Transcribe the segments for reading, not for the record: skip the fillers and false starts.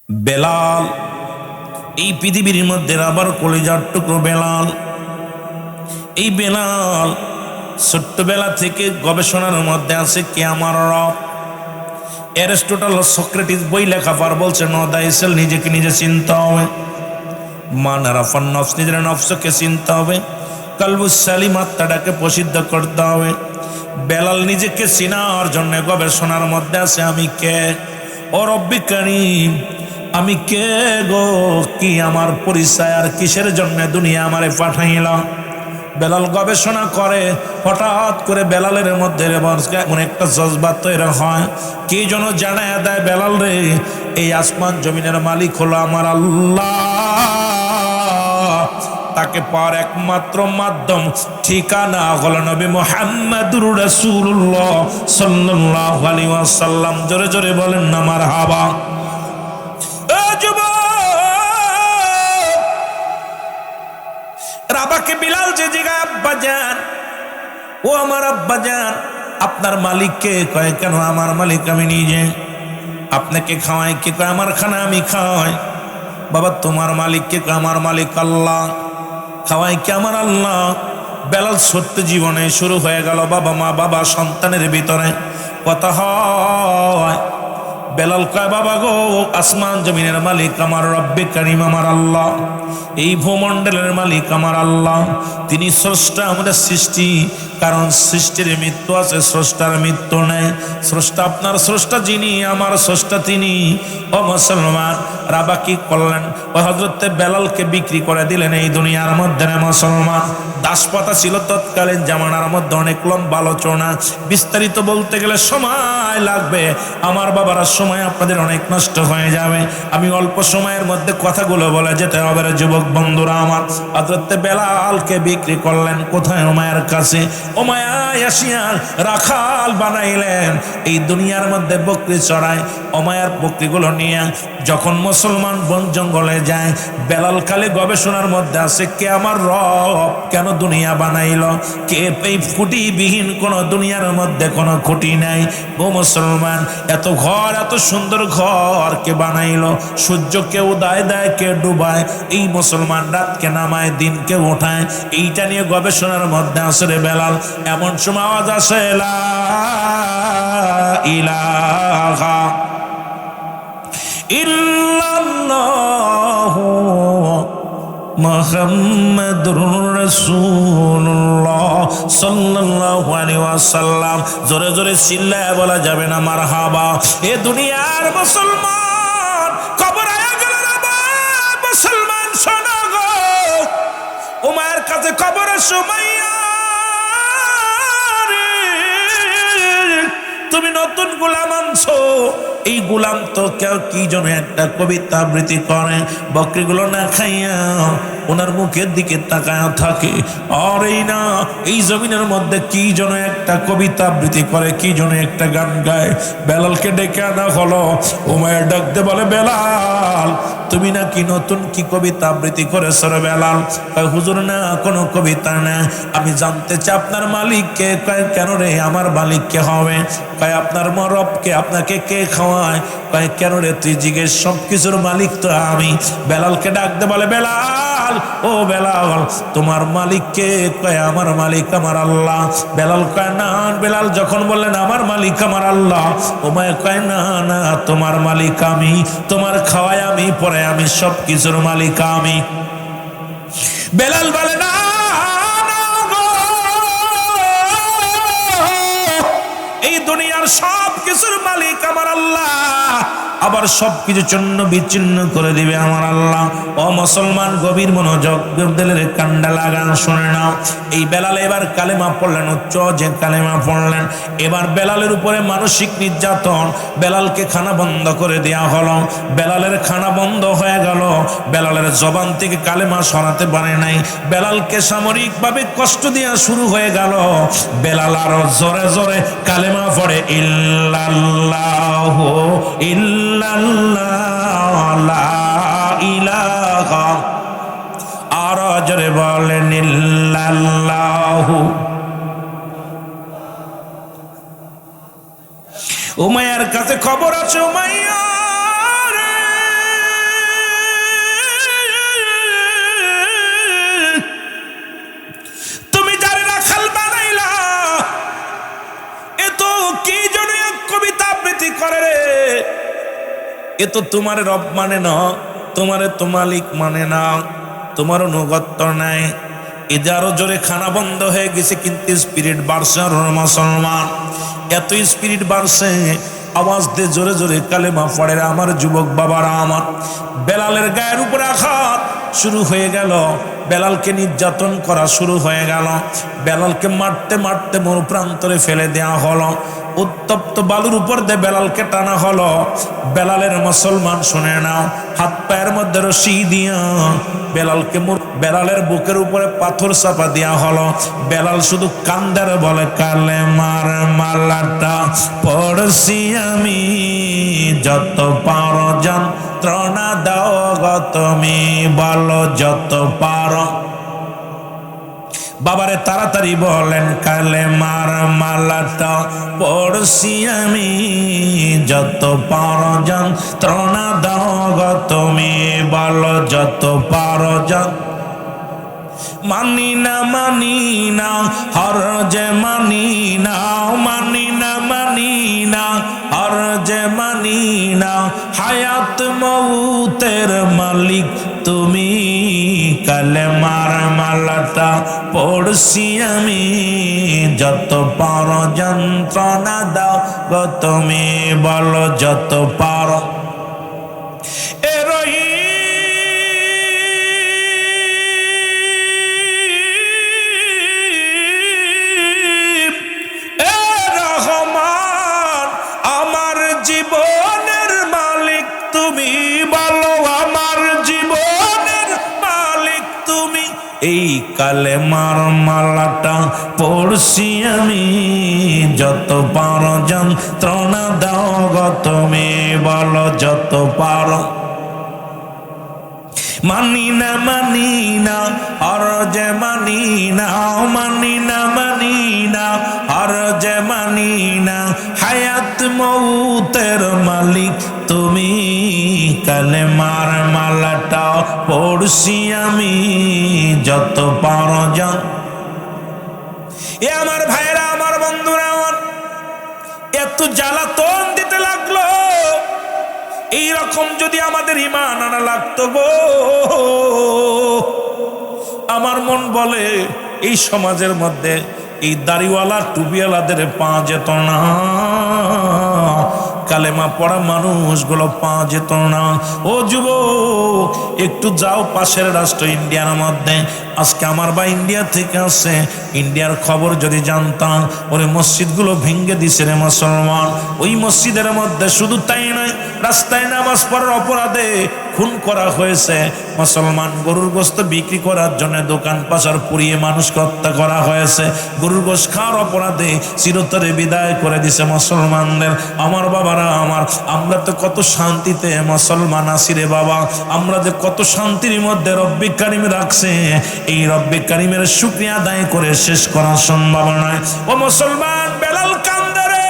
বেলাল এই পৃথিবীর মধ্যে আবার কলিজার টুকরো বেলাল। এই বেলাল ছোট্টবেলা থেকে গবেষণার মধ্যে আছে কে আমার রব। অ্যারিস্টটল সক্রেটিস বই লেখাবার বলছে নো দ্য সেল, নিজেকে নিজে চিনতে হবে। মান আরাফান নফস, নিজের নফসকে চিনতে হবে। কলবুস সালিম, আত্মাটাকে প্রসিদ্ধ করতে হবে। বেলাল নিজেকে চিনার জন্য গবেষণার মধ্যে আছে আমি কে। ও রব্বি কারীম, আমি কে গো, কি আমার পরিচয়, আর কিসের জন্য দুনিয়া আমারে পাঠাইলা। বেলাল গবেষণা করে, হঠাৎ করে বেলালের মধ্যে এমন একটা জজবাত তৈরি হয়, কি যেন জানায় দেয় বেলাল রে, এই আসমান জমিনের মালিক হলো আমার আল্লাহ। তাকে পাওয়ার একমাত্র মাধ্যম, ঠিকানা হলো নবী মুহাম্মদুর রাসূলুল্লাহ সাল্লাল্লাহু আলাইহি ওয়াসাল্লাম। জোরে জোরে বলেন না মারহাবা। রাবাকে বিলাল যে জায়গায় আব্বাজান, ও আমার আব্বাজান, আপনার মালিককে কয় কেন আমার মালিক আমি নিজে। আপনাকে খাওয়াই কে কয় আমার খানা আমি খাওয়াই। বাবা তোমার মালিককে কয় আমার মালিক আল্লাহ। খাওয়াই কে আমার আল্লাহ। বেলাল সত্য জীবনে শুরু হয়ে গেল বাবা মা বাবা সন্তানের ভিতরে কথা হয়। বেলাল কয় বাবা গো, আসমান জমিনের মালিক আমার রব্বে কারীম আমার আল্লাহ, এই ভূমণ্ডলের মালিক আমার আল্লাহ। তিনি স্রষ্টা, আমাদের সৃষ্টি। কারণ সৃষ্টির মৃত্যু আছে, স্রষ্টার মৃত্যু নেই। স্রষ্টা আপনার স্রষ্টা যিনি, আমার স্রষ্টা তিনি। ও মুসলমান, রাবা কি করলেন? ও হযরতে বেলালকে বিক্রি করে দিলেন এই দুনিয়ার মধ্যে। মুসলমান, দাসপ্রথা ছিল তৎকালীন জামানার মধ্যে, অনেক লম্বা আলোচনা, বিস্তারিত বলতে গেলে সময় লাগবে। আমার বাবারা সময় আপনাদের অনেক নষ্ট হয়ে যাবে। আমি অল্প সময়ের মধ্যে কথাগুলো বলে যেতে হবে। যুবক বন্ধুরা আমার, হযরতে বেলালকে বিক্রি করলেন কোথায়? উমাইয়ার কাছে। উমাইয়া আসিয়া রাখাল বানাইলেন। এই দুনিয়ার মধ্যে বকরি চড়ায়। উমাইয়ার বকরিগুলো নিয়ে যখন মুসলমান বন জঙ্গলে যায়, বেলাল খালি গবেষণার মধ্যে আছে কে আমার রব, কেন দুনিয়া বানাইল, কে এই খুঁটিবিহীন কোন দুনিয়ার মধ্যে কোনো খুঁটি নাই। ও মুসলমান, এত ঘর, এত সুন্দর ঘর কে বানাইলো? সূর্য কে উদয় দেয়, কে ডুবায়? এই মুসলমান রাতকে নামায়, দিনকে ওঠায়। এইটা নিয়ে গবেষণার মধ্যে আসলে বেলাল। এমন সময় আওয়াজ আসে লা ইলাহা ইল্লাল্লাহু মুহাম্মাদুর রাসূলুল্লাহ সাল্লাল্লাহু আলাইহি ওয়াসাল্লাম। জোরে জোরে চিল্লায় বলা যাবে না মারহাবা। এ দুনিয়ার মুসলমান, কবর আয়া গেল রে বাপ মুসলমান, শোনো গো, উমাইয়ার কাছে কবর সুমাইয়া রে, তুমি নতুন গোলাম আনছো। এই গোলাম তো কেউ কি যেন একটা কবিতা আবৃত্তি করে, বকরিগুলো না খাইয়া ওনার মুখের দিকে তাকায় থাকে। আর এই না, এই জমিনের মধ্যে কি যেন একটা কবিতা আবৃত্তি করে, কি যেন একটা গান গায়। বেলালকে ডেকে আনা হলো। উমাইয়া ডাকতে বলে বেলাল, তুমি নাকি নতুন কি কবিতা আবৃত্তি করেছ রে বেলাল? হুজুর না, কোনো কবিতা না। আমি জানতে চাই আপনার মালিককে। কেন রে, আমার মালিককে হবে? আপনার রবকে, আপনাকে কে খাওয়ায়? কেন রে তুই জিজ্ঞেস, সব কিছুর মালিক তো আমি। বেলালকে ডাকতে বলে বেলাল, ও বেলাল, তোমার মালিককে? আমার মালিক আমার আল্লাহ। বেলাল কয় না। বেলাল যখন বললেন আমার মালিক আমার আল্লাহ, উমাইয়া কয় না না, তোমার মালিক আমি, তোমার খাওয়াই আমি, পরে আমি, সব কিছুর মালিক আমি। বেলাল বলে না, এই দুনিয়ার সব কিছুর মালিক আমার আল্লাহ, আবার সবকিছু চূর্ণ বিচ্ছিন্ন করে দিবে আমার আল্লাহ। ও মুসলমান, গভীর মনোযোগ দিলের কান্ডা লাগান, শুনে নাও। এই বেলাল এবার কালেমা পড়লেন, উচ্চ যে কালেমা পড়লেন। এবার বেলালের উপরে মানসিক নির্যাতন, বেলালকে খানা বন্ধ করে দেওয়া হলো। বেলালের খানা বন্ধ হয়ে গেল। বেলালের জবান থেকে কালেমা সরাতে পারে নাই। বেলালকে সামরিকভাবে কষ্ট দেওয়া শুরু হয়ে গেল। বেলাল আরো জোরে জোরে কালেমা পড়ে, ইল্লাল্লাহু ইল্লাল্লাহ লা ইলাহা, আর জোরে বলেন ইল্লাল্লাহু। উমাইয়ার কাছে খবর আছে, উমাইয়া রে, এ তো তোমার রব মানে না, তোমারে তো মালিক মানে না, তোমার অনুগত্য নাই। এদের আরো জোরে খানা বন্ধ হয়ে গেছে, কিন্তু স্পিরিট বাড়ছে। আর মুসলমান এত স্পিরিট বাড়ছে, আওয়াজ দিয়ে জোরে জোরে কালেমা পড়ে আমার যুবক বাবারা আমার। বেলালের গায়ের উপরে আঘাত শুরু হয়ে গেল, বেলালকে নির্যাতন করা শুরু হয়ে গেল, বেলালকে মারতে মারতে মরু প্রান্তরে ফেলে দেওয়া হলো, উত্তপ্ত বালুর উপর দিয়ে বেলালকে টানা হলো। বেলালের মুসলমান শুনে নাও, হাত পায়ের মধ্যে রশি দিয়া বেলালকে বেলালের বুকের উপরে পাথর চাপা দেওয়া হলো। বেলাল শুধু কান্দার বলে কালেমার মালাটা পড়ছি আমি, যত পারো যন্ত্রণা দাও গো তুমি, বলো যত পারো। বাবারে তাড়াতাড়ি বলেন কালেমার মালাটা পড়ছি আমি, যত পারো যন্ত্রণা দাও গো তুমি, বলো যত পারো মানি না মানি না হর যে মানি না, মানি না মানি না হর যে মানি না, হায়াত মউতের মালিক তুমি, কালেমার মালাটা পড়ছি আমি, যত পারো যন্ত্রণা দাও গো তুমি, বলো যত পারো। জীবনের মালিক তুমি, বলো আমার জীবনের মালিক তুমি, এই কালেমার মালাটা পড়ছি আমি, যত পারো যন্ত্রণা দাও গো তুমি, বলো যত পারো। মানি না আর যে মানি না, মানি না আর যে মানি না, হায়াত মউতের মালিক তুমি, কালেমার মালাটা পড়ছি আমি, যত পারো এ আমার ভাইরা আমার বন্ধুরা আমার, এত জ্বালাতন দিতে লাগলো। এইরকম যদি আমাদের ঈমান আনা লাগতো গো, আমার মন বলে এই সমাজের মধ্যে এই দাড়িওয়ালা টুপিওয়ালাদের পা যেত না, কালেমা পড়া মানুষগুলো পা যেত না। ও যুবক, একটু যাও পাশের রাষ্ট্র ইন্ডিয়ার মধ্যে। আজকে আমার ভাই ইন্ডিয়া থেকে আসছে, ইন্ডিয়ার খবর যদি জানতাম, ওরে মসজিদগুলো ভেঙে দিছে রে মুসলমান। ওই মসজিদের মধ্যে শুধু তাই নয়, রাস্তায় নামাজ পড়ার অপরাধে খুন করা হয়েছে মুসলমান। গরুর গোশত বিক্রি করার জন্য দোকান পাচার পুড়িয়ে মানুষকে হত্যা করা হয়েছে। গরুর গোশত খাওয়ার অপরাধে চিরতরে বিদায় করে দিছে মুসলমানদের। আমার বাবারা আমার, আমরা তো কত শান্তিতে মুসলমান আছি রে বাবা, আমরা যে কত শান্তির মধ্যে রব্বে কারিম রাখছে, এই রব্বে কারিমের শুকরিয়া আদায় করে শেষ করা সম্ভব নয়। ও মুসলমান, বেলাল কান্দে রে,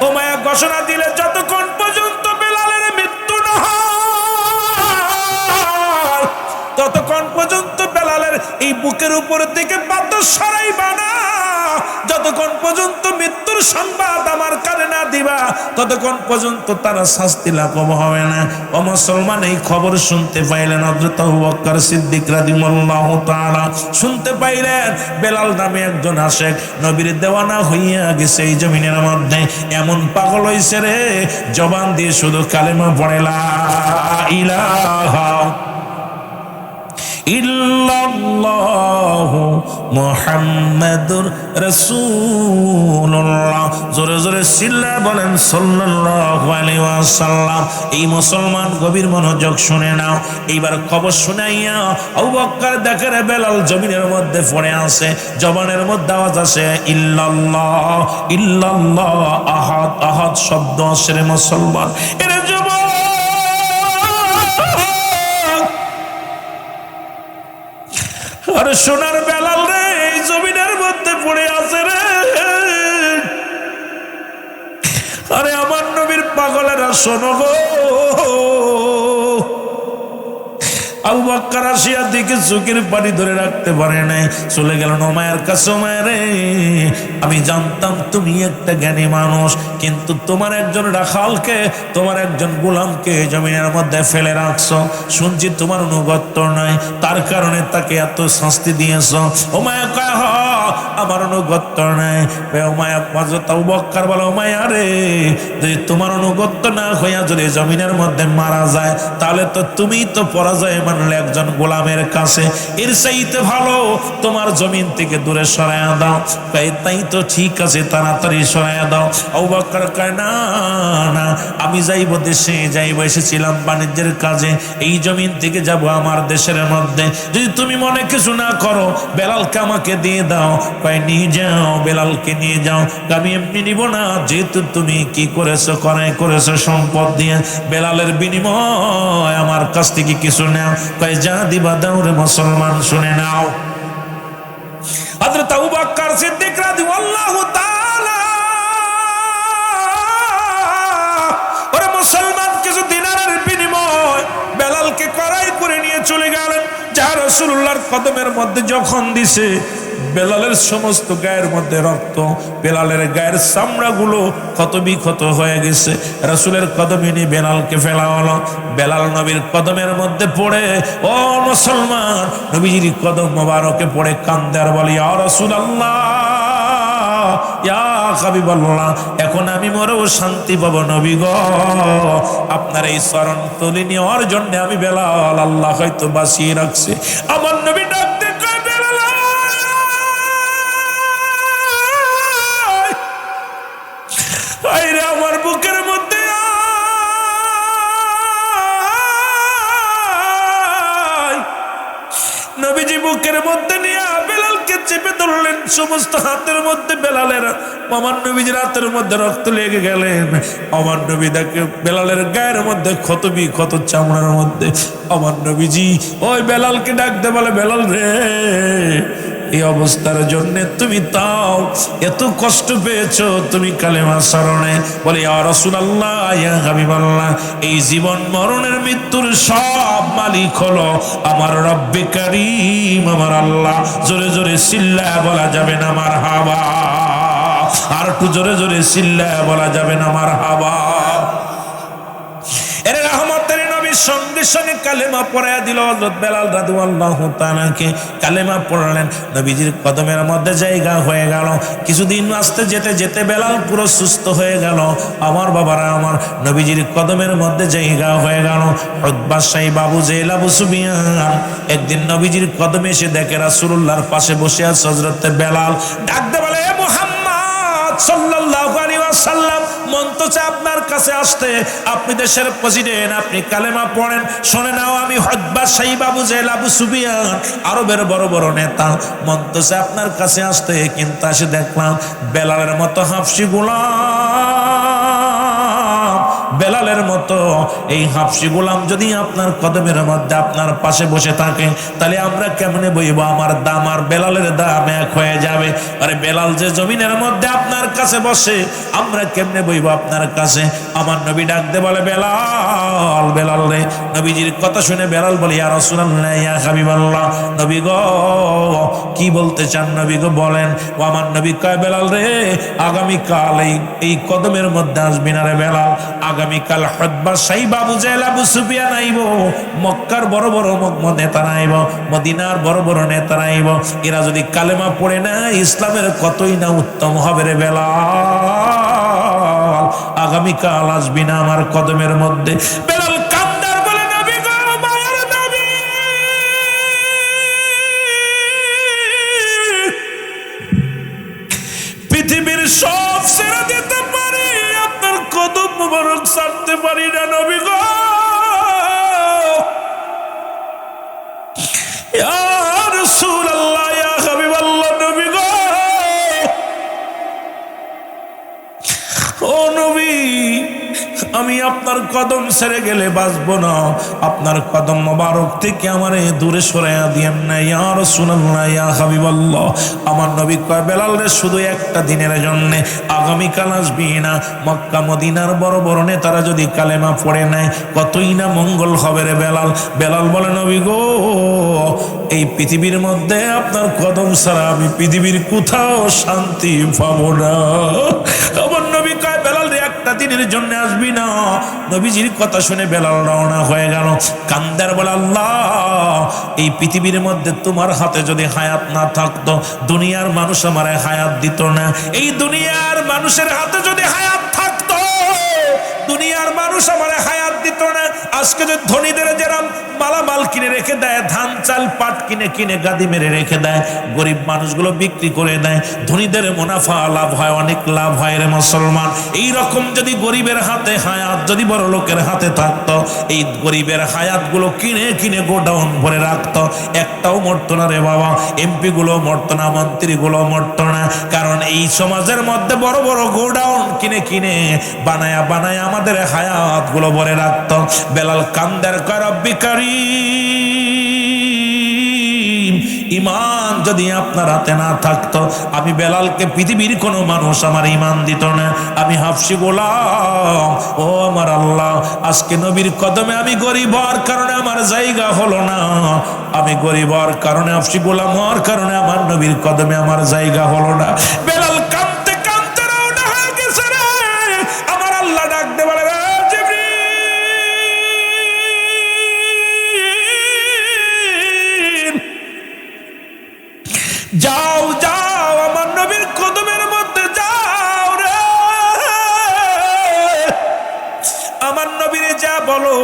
ও মায়া ঘোষণা দিলে যতক্ষণ পর্যন্ত বেলালের মৃত্যু না হয়, ততক্ষণ পর্যন্ত বেলালের এই বুকের উপর থেকে পাথর সরাইবা না। যতক্ষণ পর্যন্ত মৃত্যুর সংবাদ আমার কানে না দিবা, ততক্ষণ পর্যন্ত তারা শাস্তি লাঘব হবে না। ও মুসলমান, এই খবর শুনতে পাইলেন হযরত আবু বকর সিদ্দিক রাদিয়াল্লাহু তাআলা, শুনতে পাইলেন বেলাল নামে একজন আশেক নবীর দেওয়ানা হইয়া গেছে এই জমিনের মধ্যে। এমন পাগল হইছে রে, জবান দিয়ে শুধু কালেমা পড়ে লা ইলাহা ইল্লাল্লাহু মুহাম্মাদুর রাসূলুল্লাহ। জোরে জোরে চিল্লা বলেন সাল্লাল্লাহু আলাইহি ওয়াসাল্লাম। এই মুসলমান গভীর মনোযোগ শুনে নাও, এইবার খবর শুনাইয়া আবু বকর দেখে রে বেলাল জমিনের মধ্যে পড়ে আছে, জবানের মধ্যে আওয়াজ আসে ইল্লাল্লাহ ইল্লাল্লাহ, আহাদ আহাদ শব্দ আসে রে মুসলমান। এরে যুবক, আরে সোনার বেলাল রে, এই জমিনের মধ্যে পড়ে আছে রে। আরে আমার নবীর পাগলেরা শোনো গো। আবু বকর আসিয়া দিকে চোখের পানি ধরে রাখতে পারে নাই, চলে গেল ওমায়ের কাছে। ওমায়ের রে, আমি জানতাম তুমি একটা জ্ঞানী মানুষ, কিন্তু তোমার একজন রাখালকে, তোমার একজন গোলামকে জমিনের মধ্যে ফেলে রাখছো, শুনছি তোমার অনুগত্য নাই, তার কারণে তাকে এত শাস্তি দিয়েছ। উমাইয়া কয় হ, আমার অনুগত্য নাই। উমাইয়া হযরত আবু বকর বলে, উমাইয়া রে, যদি তোমার অনুগত্য না হইয়া যদি জমিনের মধ্যে মারা যায়, তাহলে তো তুমি তো পরাজয় মানলে একজন গোলামের কাছে, এর চাইতে ভালো তোমার জমিন থেকে দূরে সরাইয়া দাও। তাই তো ঠিক আছে, তাড়াতাড়ি সরাইয়া দাও। আবু বকর কয় না না, আমি যাইব দেশে, যাইব, এসেছিলাম বাণিজ্যের কাজে, এই জমিন থেকে যাব আমার দেশের মধ্যে। যদি তুমি মনে কিছু না করো, বেলালকে আমাকে দিয়ে দাও। কয় নিয়ে যাও, বেলালকে নিয়ে যাও। আমি এমনি নিব না, যেহেতু তুমি কি করেছো, করেছো সম্পদ দিয়ে, বেলালের বিনিময় আমার কাছ থেকে কিছু নাও। কয় যা দিবা দাও রে মুসলমান, শুনে নাও। হযরত আবু বকর সিদ্দিক রাদিয়াল্লাহু তাআলা, ওরে মুসলমান, কিছু দিনারের বিনিময় বেলালকে কড়াই করে নিয়ে চলে গেলেন। যা রাসূলুল্লাহর কদমের মধ্যে যখন দিছে, বেলালের সমস্ত গায়ের মধ্যে রক্ত, বেলালের গায়ের চামড়াগুলো ক্ষত বিক্ষত হয়ে গেছে। রাসূলের কদমে নিয়ে বেলালকে ফেলা হলো। বেলাল নবীর কদমের মধ্যে পড়ে, ও মুসলমান, নবীজির কদম মোবারকে পড়ে কান্দে আর বলে, ইয়া রাসূলুল্লাহ, ইয়া হাবিবাল্লাহ, এখন আমি মরেও শান্তি পাবো নবী গো। আপনার এই চরণ তুলে নেওয়ার জন্য আমি বেলাল আল্লাহ হয়তো বাঁচিয়ে রাখছে। আমার নবী ডাকতে কয়, বেলাল আইরে আমার বুকের মধ্যে আয়। নবীজি বুকের মধ্যে নিয়ে বেলালকে চেপে ধরলেন। সমস্ত হাতের মধ্যে বেলালের, আমার নবীজির হাতের মধ্যে রক্ত লেগে গেলেন। আমার নবী দেখে বেলালের গায়ের মধ্যে ক্ষত বিক্ষত চামড়ার মধ্যে। আমার নবীজি ওই বেলালকে ডাকতে বলে, বেলাল রে, এই অবস্থার জন্য তুমি তাও এত কষ্ট পেয়েছো, তুমি কালেমা স্মরণে বলে, ইয়া রাসূলুল্লাহ, ইয়া হাবিবাল্লাহ, এই জীবন মরণের মৃত্যুর সব মালিক হলো আমার রব্বে কারীম, আমার আল্লাহ। জোরে জোরে চিল্লায়া বলা যাবে না মারহাবা? আর একটু জোরে জোরে চিল্লায়া বলা যাবে না মারহাবা? এর রহমতের নবী সঙ্গে সঙ্গে কালেমা পড়াইয়া দিল। হযরত বেলাল রাদিয়াল্লাহু তাআলাকে কালেমা পড়ালেন, নবীজির কদমের মধ্যে জায়গা হয়ে গেল। কিছুদিন আসতে যেতে যেতে বেলাল পুরো সুস্থ হয়ে গেল। আমার বাবারা, আমার নবীজির কদমের মধ্যে জায়গা হয়ে গেল। উতবা সাইবা, আবু জেহেল, আবু সুফিয়ান একদিন নবীজির কদমে এসে দেখে রাসূলুল্লাহর পাশে বসে আছে হযরত বেলাল। ডাকতে বলে, এ মুহাম্মদ সাল্লাল্লাহু আলাইহি ওয়াসাল্লাম, মন তো চায় আপনার কাছে আসতে, আপনি দেশের প্রেসিডেন্ট, আপনি কালেমা পড়েন। শুনে নাও, আমি উতবা সাইবা, আবু জেহেল, আবু সুফিয়ান, আরবের বড় বড় নেতা, মন তো চায় আপনার কাছে আসতে, কিন্তু এসে দেখলাম বেলালের মতো হাফসি গোলাম, বেলালের মতো এই হাফসি গোলাম যদি আপনার কদমের মধ্যে আপনার পাশে বসে থাকে, তাহলে আমরা কেমনে বইব? আমার দাম আর বেলালের দাম এক হয়ে যাবে। আরে বেলাল যে জমিনের মধ্যে আপনার কাছে বসে, আমরা কেমনে বইব আপনার কাছে? আমার নবী ডাকতে বলে, বেলাল, বেলাল রে। নবীজির কথা শুনে বেলাল বলে, ইয়া রাসূলুল্লাহ, ইয়া হাবিবাল্লাহ, নবী গো, কি বলতে চান নবী গো, বলেন। ও আমার নবী কয়, বেলাল রে, আগামীকাল এই কদমের মধ্যে আসবি না রে বেলাল। আগামীকাল উতবা সাইবা, আবু জেহেল, আবু সুফিয়ান আইব, মক্কার বড় বড় নেতারা আইব, মদিনার বড় বড় নেতারা আইব। এরা যদি কালেমা পড়ে না, ইসলামের কতই না উত্তম হবে রে বেলাল। আগামীকাল আসবি না আমার কদমের মধ্যে। বেলাল কান্দার বলে, নবী গো, মায়ের নবী, পৃথিবীর সব ছেড়ে দিতে পারি, আপনার কদম মুবারক ছাড়তে পারি না নবী গো। ইয়া রাসূলুল্লাহ, ইয়া হাবিবাল্লাহ, নবী গো, ও নবী, আমি আপনার কদম ছেড়ে গেলে বাঁচবো না, আপনার কদম মোবারক থেকে আমারে দূরে সরাইয়া দিয়েন না ইয়া রাসূলুল্লাহ, ইয়া হাবিবাল্লাহ। আমার নবী কয়, বেলাল রে, শুধু একটা দিনের জন্য আগামীকাল আসবি না। মক্কা মদিনার বড় বড় নেতারা যদি কালেমা পড়ে নেয়, কতই না মঙ্গল হবে রে বেলাল। বেলাল বলে, নবী গো, এই পৃথিবীর মধ্যে আপনার কদম ছাড়া আমি পৃথিবীর কোথাও শান্তি পাবো না। আমার নবী কয়, বেলাল রে, একদিনের জন্য আসবি না। নবীজির কথা শুনে বেলাল রওনা হয়ে গেল। কান্দার বলে, আল্লাহ, এই পৃথিবীর মধ্যে তোমার হাতে যদি হায়াত না থাকতো, দুনিয়ার মানুষ আমার হায়াত দিত না। এই দুনিয়ার মানুষের হাতে যদি হায়াত থাকতো, দুনিয়ার মানুষ আমার হায়াত দিত না। আজকে যে ধনীদের যেরকম মালামাল কিনে রেখে দেয়, ধান চাল পাট কিনে কিনে গাদি মেরে রেখে দেয়, গরিব মানুষগুলো বিক্রি করে দেয়, ধনীদের মুনাফা লাভ হয়, অনেক লাভ হয় রে মুসলমান। এই রকম যদি গরিবের হাতে হায়াত যদি বড় লোকের হাতে থাকতো, এই গরিবের হায়াতগুলো কিনে কিনে গোডাউন ভরে রাখতো, একটাও মরতো না রে বাবা। এমপি গুলো মরতো না, মন্ত্রীগুলো মরতো না, কারণ এই সমাজের মধ্যে বড় বড় গোডাউন কিনে কিনে বানায়া বানায়া আমাদের হায়াত গুলো ভরে রাখতো। বেলাল কান্দার কয়, রব্বি কারীম, ইমান যদি আপনার হাতে না থাকতো, আমি বেলালকে পৃথিবীর কোনো মানুষ আমার ইমান দিত না। আমি হাফসি গোলাম, ও আমার আল্লাহ, আজকে নবীর কদমে আমি গরিব হওয়ার কারণে আমার জায়গা হলো না। আমি গরিব হওয়ার কারণে, হাফসি গোলাম হওয়ার কারণে আমার নবীর কদমে আমার জায়গা হলো না। বেলাল কাঁদতে কাঁদতে রওনা হয়ে গেছে রে। আমার আল্লাহ ডাক দে বলে, যাও যাও আমার নবীর কদমের মধ্যে যাও রে। আমার নবীরে যা বলো,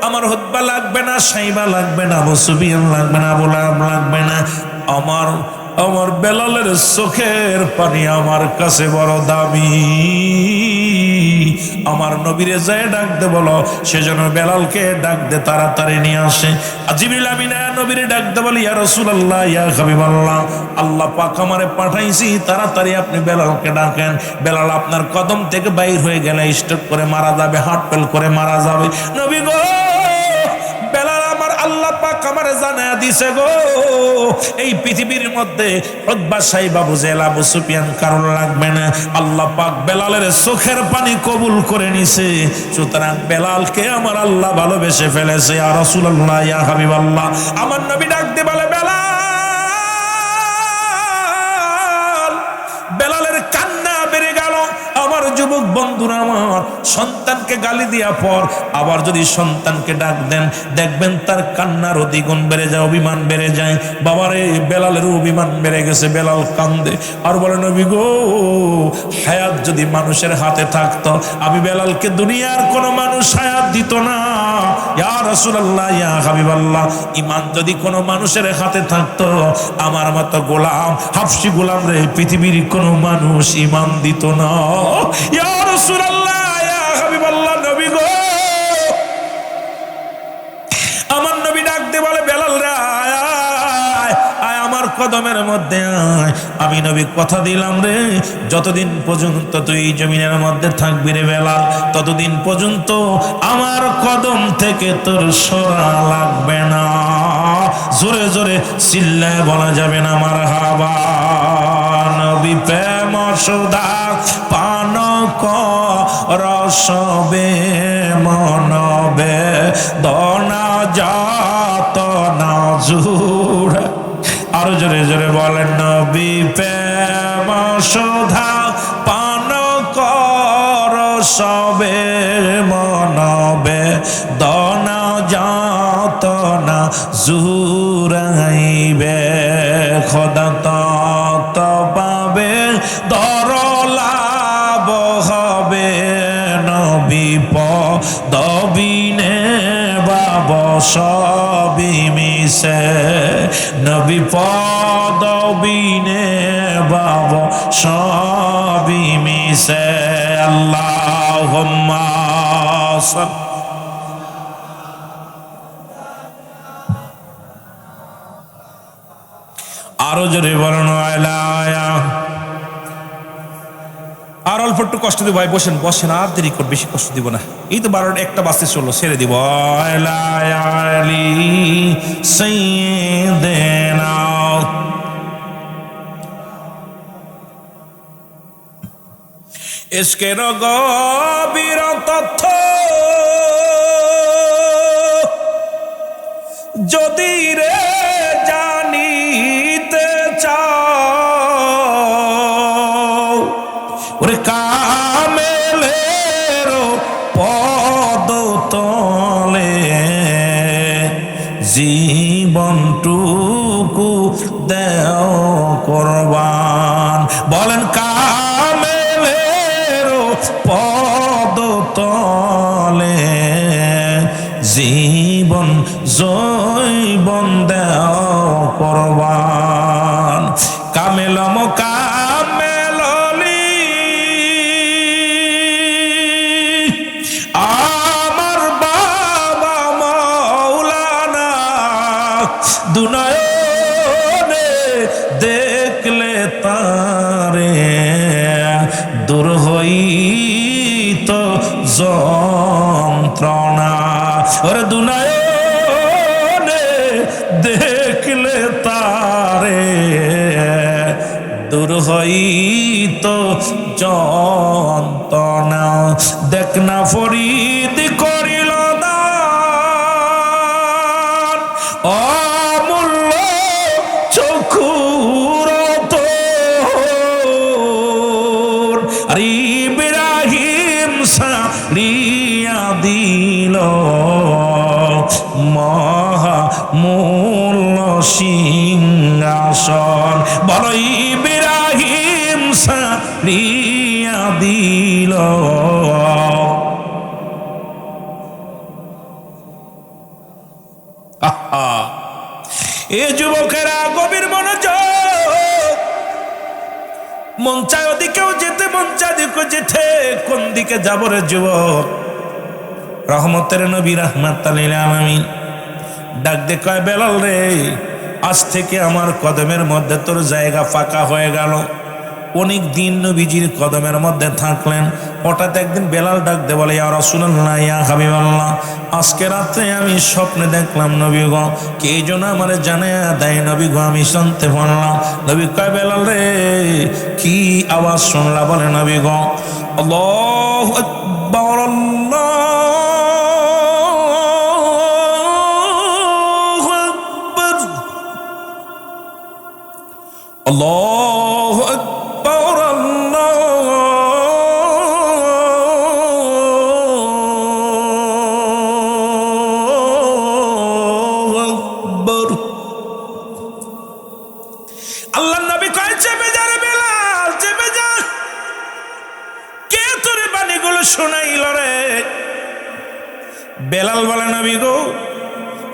আমার হুতবা লাগবে না, সাইবা লাগবে না, আবু সুফিয়ান লাগবে না, আবু লাহাব লাগবে না। আমার বেলালের চোখের পানি আমার কাছে বড় দামি। আমার নবীরে যায় ডাক দে বলো, সেজন্য বেলালকে ডাক দে, তাড়াতাড়ি নিয়ে আসে। জিবরিল আমিন নবীরে ডাক দে বলি, ইয়া রাসূলুল্লাহ, ইয়া হাবিবাল্লাহ, আল্লাহ পাক আমারে পাঠাইছি, তাড়াতাড়ি আপনি বেলালকে ডাকেন। বেলাল আপনার কদম থেকে বাইর হয়ে গেলে স্ট্রোক করে মারা যাবে, হার্ট ফেল করে মারা যাবে। নবী গো, বেলাল আমার আল্লাহ পাক আমারে জানায়া দিছে গো, এই পৃথিবীর মধ্যে উতবা সাইবা আবু জেহেল আবু সুফিয়ান কারণ লাগবে না। আল্লাহ পাক বেলালের চোখের পানি কবুল করে নিছে, সুতরাং বেলালকে আমার আল্লাহ ভালোবেসে ফেলেছে। ইয়া রাসূলুল্লাহ, ইয়া হাবিবাল্লাহ, আমার নবী ডাক দিয়ে বলে, বেলাল। বেলালের কান্না বেড়ে গেল। আমার যুবক বন্ধুরা, আমার সন্তানকে গালি দিয়া পর আবার যদি সন্তানকে ডাক দেন, দেখবেন তার কান্নারও দ্বিগুণ বেড়ে যায়, অভিমান বেড়ে যায়। বাবারে, বেলালের অভিমান বেড়ে গেছে, বেলাল কান্দে আর বলে, নবী গো, হায়াত যদি মানুষের হাতে থাকতো, আমি বেলালকে দুনিয়ার কোনো মানুষ হায়াত দিত না। ইয়া রাসূলুল্লাহ, ইয়া হাবিবাল্লাহ, ইমান যদি কোনো মানুষের হাতে থাকতো, আমার মতো গোলাম, হাফসি গোলাম রে পৃথিবীর কোনো মানুষ ইমান দিত না। ইয়া রাসূলুল্লাহ, ইয়া হাবিবাল্লাহ, নবী গো, আমার নবী ডাক দে বলে, বেলাল রে, আয় আমার কদমের মধ্যে আয়। আমি নবী কথা দিলাম রে, যতদিন পর্যন্ত তুই জমিনের মধ্যে থাকবি রে বেলাল, ততদিন পর্যন্ত আমার কদম থেকে তোর সরা লাগবে না। জোরে জোরে চিল্লায় বলা যাবে না মারহাবা। নবী প্রেম সুধা পান রসবে মনবে দনা যাত না জুড়। আরো জোরে জোরে বলেন, নবী প্রেম সুধা পান রসবে মনবে দনা যাত না জুড়াইবে। খোদা তত পাবে দরলাভ হবে, নবী পদবিনে বাব সবই মিশে, নবী পদবিনে বাব সবই মিশে। আল্লাহুম্মা সাল্লি। আরো জোরে বলেন, আর অল্প একটু কষ্ট দিব ভাই, বসেন বসেন, আর দেরি কর, বেশি কষ্ট দিব না। এই তো 12টা 1টা বাজতে চললো, ছেড়ে দিব। এসকের গভীর তথ্য যদি রে জানিতে চাও, ওরে কামেলের জীবনটুকু দেও কোরবান। বলেন কামেলের পদতলে জীবন জৈবন দেও কোরবান। কামেলম কামেলনি আমার বাবা মাওলানা, দুনয়নে দেখলে তারে দূর হইত যন্ত্রণা। ওরে দুনয়নে দেখলে তারে দূর হইত যন্ত্রণা। দেখ না ফরিদ করিল দান, অমূল্য চক্ষুর তোর। আর ইব্রাহিম সারিয়া দিল মহামূল্য সিংহাসন। বলো ইব্রাহিম সারিয়া দিল। এ যুবকেরা গভীর মনোযোগ। মন চায় ওদিকেও যেতে, মন চায় দিকে যেতে, কোন দিকে যাব রে যুবক? রহমতের নবী রাহমাতাল লিল আলামিন ডাক দে কয়, বেলাল রে, আজ থেকে আমার কদমের মধ্যে তোর জায়গা ফাঁকা হয়ে গেল। অনেক দিন নবীজির কদমের মধ্যে থাকলেন। হঠাৎ একদিন বেলাল ডাক দে বলে, ইয়া রাসূলুল্লাহ, ইয়া হাবিবাল্লাহ, আজকে রাত্রে আমি স্বপ্নে দেখলাম নবী গো, কে যেন আমার জানায়া দেয় নবী গো, আমি শুনতে পারলাম। নবী কয়, বেলাল রে, কি আওয়াজ শুনলা? বলে নবী গো, আল্লাহু আকবার, আল্লাহু আকবার, আল্লাহু আকবার। আল্লাহর নবী কয়, চেপে যা রে বেলাল, চেপে যা। কে তোর বাণীগুলো শোনাইল রে? বেলাল বলে, নবী গো,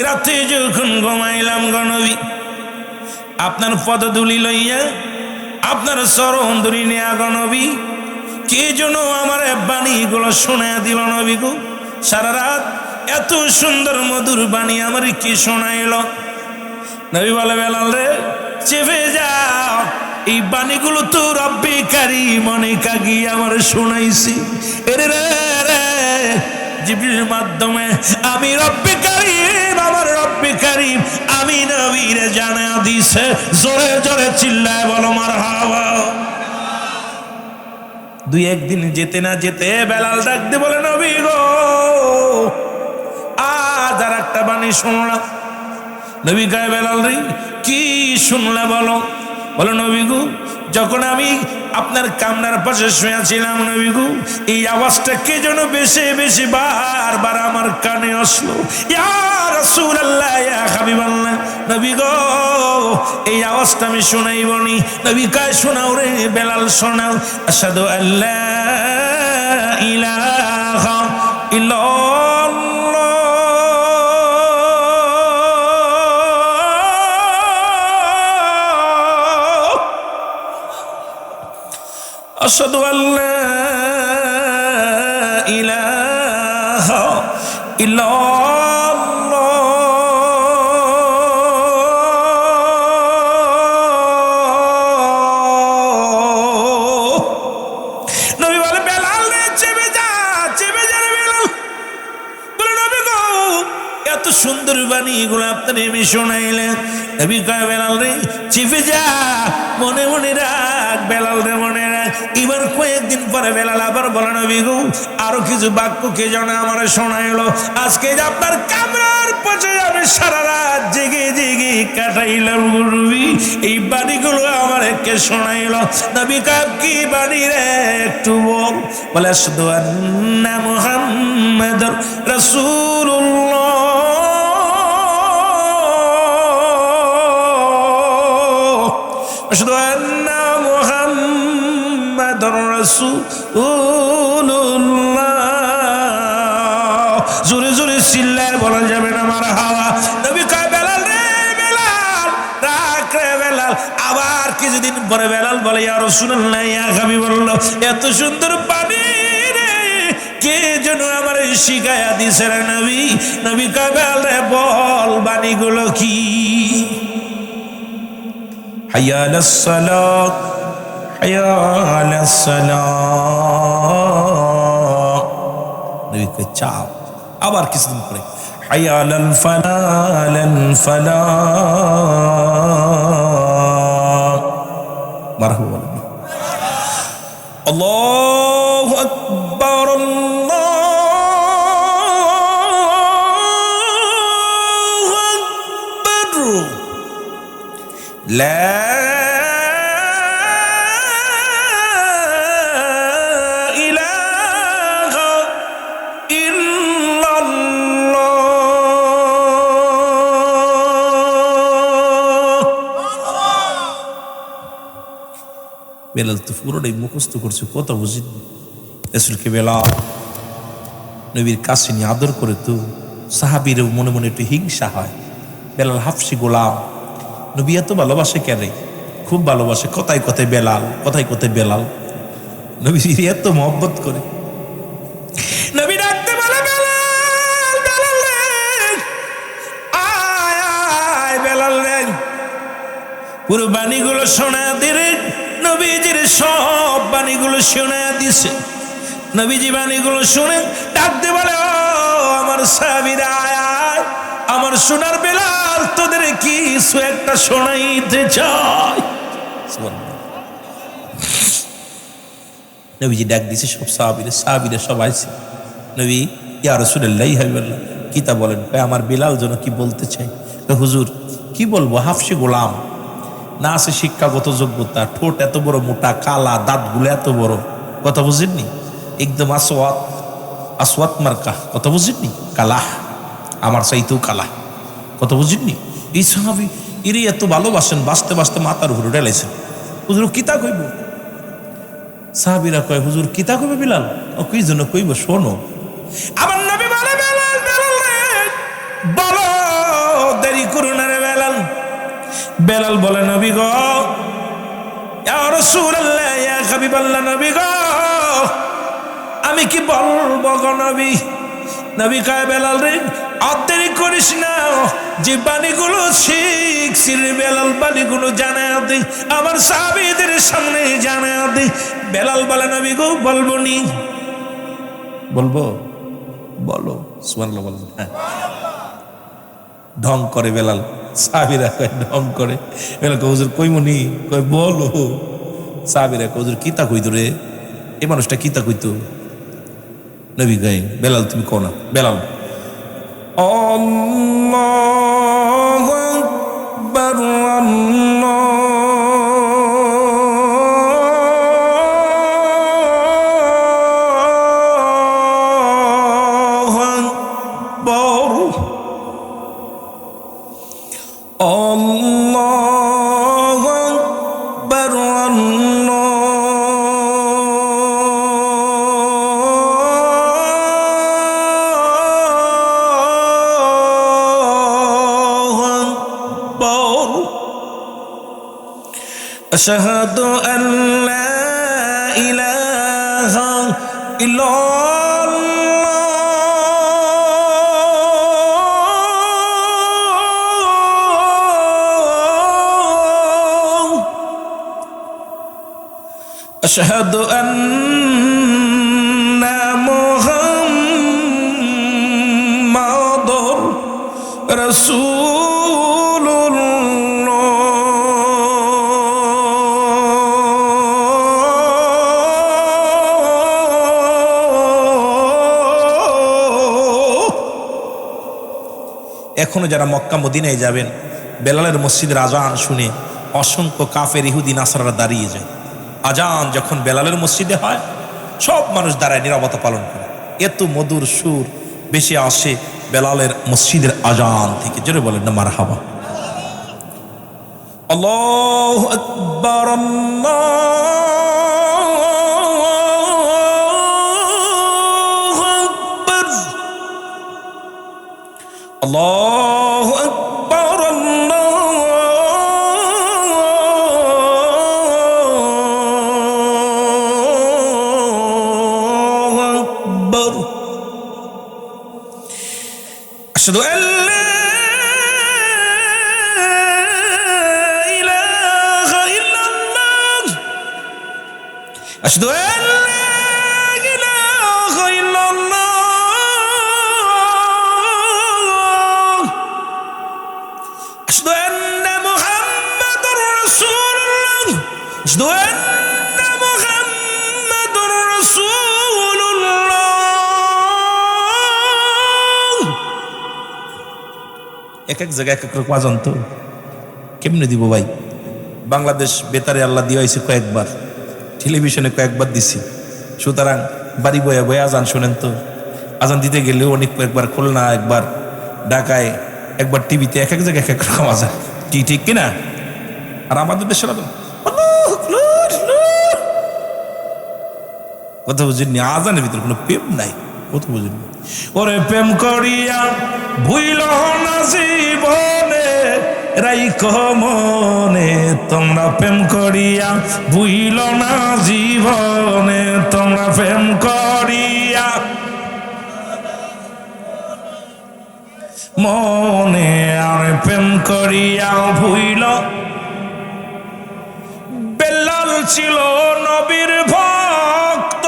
রাতে যখন ঘুমাইলাম গো নবী, আপনার পদধূলি লইয়া, আপনার চরণ ধরি নিয়া গো নবী, কে যেন আমার বাণীগুলো শোনায়া দিল নবী গো। সারা রাত এত সুন্দর মধুর বাণী আমার কি শোনাইল? নবী বলে, বেলাল রে, চেপে যাও, এই বাণীগুলো তো রব্বে কারীম অনেক আগে আমার শোনাইছি। এরে রে রে, জিবরিলের মাধ্যমে আমি রব্বে কারীম, আমার রব্বে কারীম আমি নবীরে জানা দিছে। জোরে জোরে চিল্লায় বলো মারহাবা। দুই একদিন যেতে না যেতে বেলাল ডাক দে বলে, নবী গো, আজ আর একটা বাণী শুনলাম। নবী কয়, বেলাল রে, কি শুনলা বলো? বলো, নবী গো, যখন আমি আপনার কামরার পাশে শুয়েছিলাম নবী গো, এই আওয়াজটা কে যেন বেশি বেশি বারবার আমার কানে আসলো। ইয়া রাসূলুল্লাহ, ইয়া হাবিবাল্লাহ, নবী গো, এই আওয়াজটা আমি শোনাইবনি। নবী কয়, শোনাও রে বেলাল, শোনাও। আশহাদু আল্লা ইলাহা ইল্লাল্লাহ, আশহাদু আল্লা ইলাহা ইল্লাল্লাহ, নবী বলে, বেলাল রে, চেপে যা, চেপে যা রে বেলাল। বলে, নবী গো, এত সুন্দর বাণী এগুলো আপনার এমনি শোনাইলেন। নবী কয়, বেলাল রে, চেপে যা, মনে মনে রাখ বেলাল রে, মনে রাখ। এবার কয়েকদিন পরে বেলাল আবার বলে, নবী গো, আরো কিছু বাক্য কে যেন আমার শোনাইলো। আজকে যে আপনার কামরার পাশে আমি সারা রাত জেগে জেগে কাটাইলাম নবী, এই বাণীগুলো আমার কে শোনাইলো? নবী কয়, কি বাণী রে, একটু বল। বলে, আশহাদু আন্না মুহাম্মাদুর রাসূলুল্লাহ, আশহাদু আন্না মুহাম্মাদুর রাসূলুল্লাহ। জোরে জোরে চিল্লায় বলা যাবে না মারহাবা। নবী কয় বেলাল রে বেলাল, রাখ রে বেলাল। আবার কিছুদিন পরে বেলাল বলে ইয়া রাসূলুল্লাহ, ইয়া হাবিবাল্লাহ, এত সুন্দর পানি কে যেন আমার শিখায়া দিছে রে নবী। নবী কয় বেলাল রে বল বাণীগুলো কি? হাইয়া আলাস সালাত, হাইয়া আলাস সালাত। নবী কয় চাও। আবার কিছুদিন পরে হাইয়া আলাল ফালাহ, আলাল ফালাহ। মারহাবা। আল্লাহু আকবার, আল্লাহু আকবার। লা ইলাহা ইল্লাল্লাহ। বেলাল তো পুরোটাই মুখস্থ করছে, কথা বুঝিনি। রাসূলকে বেলাল নবীর কাছে নিয়ে আদর করে তো সাহাবীর মনে মনে একটু হিংসা হয়। বেলাল হাফসি গোলাম, নবী এত ভালোবাসে কেন? খুব ভালোবাসে, কথায় কথায় বেলাল, কথায় কথায় বেলাল। নবী এত মহব্বত করে। নবী ডাকতে বলে বেলাল, বেলাল রে, আয় আয় বেলাল রে। পুরো বাণীগুলো শোনা দিলে নবীজির সব বাণীগুলো শোনা দিছে। নবীজি বাণীগুলো শুনে ডাকতে বলে ও আমার সাহাবীরা, আয় আয় আমার সোনার বেলাল, তোদের কিছু একটা শোনাইতে চাই। নবীজি ডাক দিছে সব সাহাবীরা, সাহাবীরা সব আইছে। নবী ইয়া রাসূলুল্লাহ, ইয়া হাবিবাল্লাহ, কি তা বলেন? আমার বেলাল যেন কি বলতে চাই। হুজুর কি বলবো, হাফসি গোলাম, না আছে শিক্ষাগত যোগ্যতা, ঠোঁট এত বড় মোটা, কালা, দাঁতগুলো এত বড়, কথা বুঝেননি? একদম আসওয়াত, আসওয়াত মার্কা, কথা বুঝেননি? কালা, আমার চাইতেও কালা, কথা বুঝেননি? এই সাহাবী এরই এত ভালোবাসেন, বাঁচতে বাঁচতে মাথার উপরে ঢেলাইছেন। হুজুর কিতা কইব? সাহাবীরা কয় হুজুর কিতা কইবে বেলাল? ও কি জন্য কইব শোনো। আমার নবী বলে বেলাল, বেলাল রে বলো, দেরি করো না রে বেলাল। বেলাল বলে নবী গো, ইয়া রাসূলুল্লাহ, ইয়া হাবিবাল্লাহ, নবী গো আমি কি বলবো গো নবী? নবী কয় বেলাল রে আর দেরি করিস না, যে বাণীগুলো শিখছি রে বেলাল, বাণীগুলো জানায়া দে, আমার সাহাবীদের সামনে জানায়া দে। বেলাল বলে নবী গো বলবো নি। বলবো? বলো। সুবহানাল্লাহ বলেন। হ্যাঁ, ঢং করে বেলাল, সাহাবীরা কয় ঢং করে। বেলাল কয় হুজুর কইমনি? কয় বলো। সাহাবীরা কয় হুজুর কিতা কইতো রে, এই মানুষটা কিতা কইতো? নবী কয় বেলাল তুমি কও না। বেলাল আল্লাহু আকবার, আল্লাহু আকবার, আল্লাহু আকবার, আশহাদু আল্লা ইলাহা ইল্লাল্লাহ, আশহাদু আন্না মুহাম্মাদুর রাসূলুল্লাহ। এখনো যারা মক্কা মদিনায় যাবেন, বেলালের মসজিদের আজান শুনে অসংখ্য কাফের ইহুদি নাসারারা দাঁড়িয়ে যায়। আজান যখন বেলালের মসজিদে হয়, সব মানুষ দাঁড়ায় নীরবতা পালন করে। এত মধুর সুর বেশি আসে বেলালের মসজিদের আজান থেকে। জোরে বলেন না মারহাবা। আল্লাহু আকবার। আকবার আল্লাহু আকবার আল্লাহু আকবার আল্লাহু আকবার আশহাদু আল্লা أشهد أن لا إله إلا الله أشهد أن محمد رسول الله أشهد أن محمد رسول الله এক এক জায়গায় এক এক রকম আজান তো কেমনে দিব ভাই বাংলাদেশ বেতারে আল্লাহ দিয়েছে কয়েকবার টেলিভিশনে কয়েকবার দিছি সুতরাং বাড়ি বয়ে বয়ে আজান শোনেন তো আজান দিতে গেলেও অনেক কয়েকবার খুলনা একবার ঢাকায় একবার টিভিতে এক এক জায়গায় এক এক রকম আজান কি ঠিক কিনা আর আমাদের দেশের কথা বুঝিনি আজানের ভিতরে কোনো প্রেম নাই কথা বুঝিনি ওরে প্রেম করিয়া ভুইল না জীবনে রাইখো মনে তোমরা প্রেম করিয়া ভুইল না জীবনে তোমরা প্রেম করিয়া মনে আর প্রেম করিয়া ভুইল বেলাল ছিল নবীর ভক্ত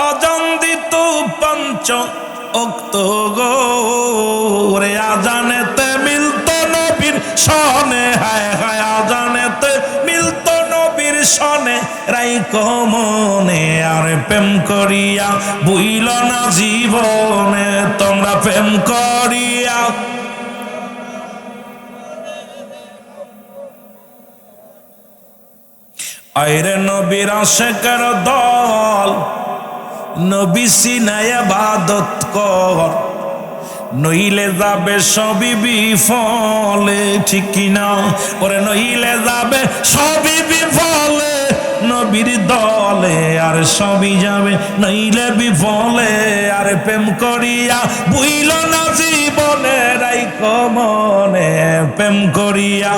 আজান দিত পঞ্চ ওক্ত গোরে আজানেতে মিলত নবীর সনে হায় হায় আজানেতে মিলত নবীর সনে রাইখো মনে আর প্রেম করিয়া ভুইল না জীবনে তোমরা প্রেম করিয়া আইরে নবীর আশিকের দল নবী সিনায় ইবাদত কর নইলে যাবে সবই বিফলে ঠিক কিনা ওরে নইলে যাবে সবই বিফলে নবীর দলে আর সবই যাবে নইলে বিফলে আর প্রেম করিয়া ভুইল না জীবনে রাইখো মনে প্রেম করিয়া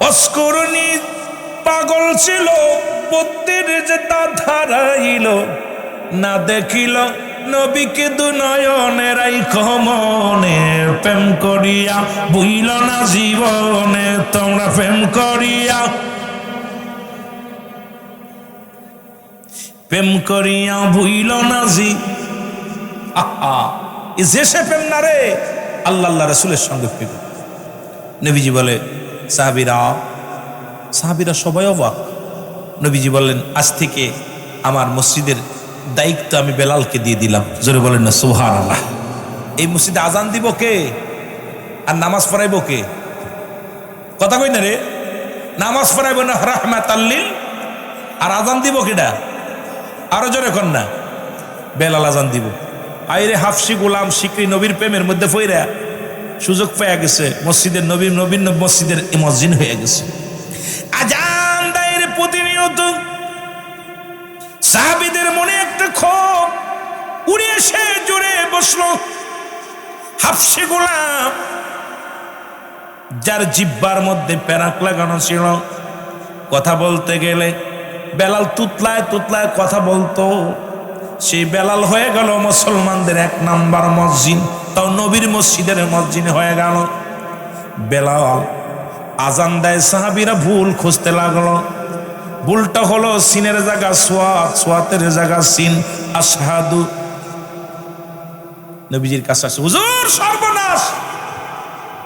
অস্করণী পাগল ছিল বুদ্ধির যে ধারাইল না দেখিল নবীকে দুনয়নে রাইখো মনে প্রেম করিয়া ভুইল না জীবনে তোমরা প্রেম করিয়া প্রেম করিয়া ভুইল না যে সে প্রেম না রে আল্লাহ আল্লাহ রাসূলের সঙ্গে প্রেম নবীজি বলে সাহাবীরা সবাই অবাক নবীজি বললেন আজ থেকে আমার মসজিদের দায়িত্ব আমি বেলালকে দিয়ে দিলাম জোরে বলেন না সুবহানাল্লাহ এই মসজিদে আজান দিব কে আর নামাজ পড়াইব কে কথা কই না রে নামাজ পড়াইব না রাহমাতাল লিল আর আজান দিব কেডা আরো জোরে কর না বেলাল আজান দিব আইরে হাফসি গোলাম শিকরি নবীর প্রেমের মধ্যে ফইরা সুযোগ পেয়ে গেছে মসজিদের নবীন মসজিদের মুয়াজ্জিন হয়ে গেছে আজান দায়ের প্রতিনিয়ত সাহাবীদের মনে একটা ক্ষোভ উড়ে এসে জোরে বসলো হাফসি গোলাম যার জিহ্বার মধ্যে প্যারাক লাগানো ছিল কথা বলতে গেলে বেলাল তুতলায় তুতলায় কথা বলতো সেই বেলাল হয়ে গেল মুসলমানদের এক নাম্বার মুয়াজ্জিন তাও নবীর মসজিদের মুয়াজ্জিন হয়ে গেল বেলাল আজান দেয় সাহাবীরা ভুল খুঁজতে লাগলো ভুলটা হলো সিনের জায়গা সোয়াত সোয়াতের জায়গা সিন আশহাদু নবীজির কাছে আসে হুজুর সর্বনাশ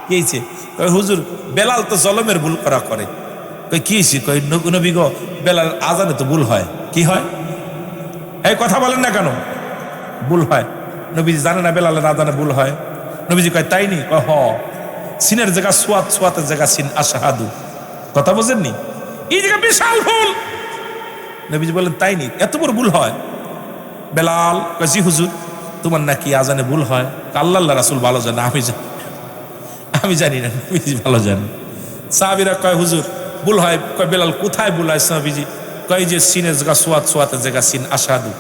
কি হয়েছে কই হুজুর বেলাল তো জলমের ভুল করা করে কই কি হয়েছে কই নবী গো বেলাল আজানে তো ভুল হয় কি হয় এই কথা বলেন না কেন ভুল হয় নবীজি জানে না বেলালের আজানে ভুল হয় নবীজি কয় তাই নি কয় হ সিনের জায়গা সোয়াত সোয়াতের জায়গা সিন আশহাদু কথা বুঝেননি এই জায়গা বিশাল ভুল নবীজি বলেন তাই নি এত বড় ভুল হয় বেলাল কয় জি হুজুর তো তোমার নাকি আজানে ভুল হয়? আল্লাহ রাসূল ভালো জানে, আমি জানি না, নবীজি ভালো জানে। সাহাবীরা কয় হুজুর ভুল হয়। কয় বেলাল কোথায় ভুল হয় সাহাবীজি? কয় যে সিনের জায়গা সোয়াতের জায়গা সিন আশহাদু।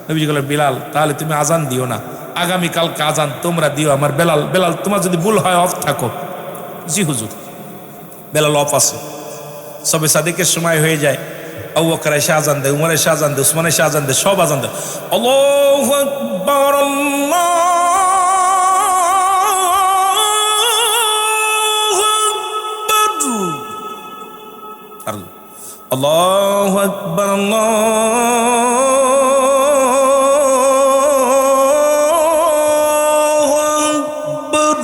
নবীজি বলে বেলাল তাহলে তুমি আজান দিও না, আগামীকালকে আজান তোমরা দিও আমার। বেলাল তোমার যদি ভুল হয় অফ থাকো। জি হুজুর। বেলাল অফ আছে। সবে সাদিকের সময় হয়ে যায়, আবু বকর এসে আজান দেয়, উমর এসে আজান দেয়, উসমান এসে আজান দেয়, সব আজান দেয়। আল্লাহু আকবার, আল্লাহু আকবার, আল্লাহু আকবার।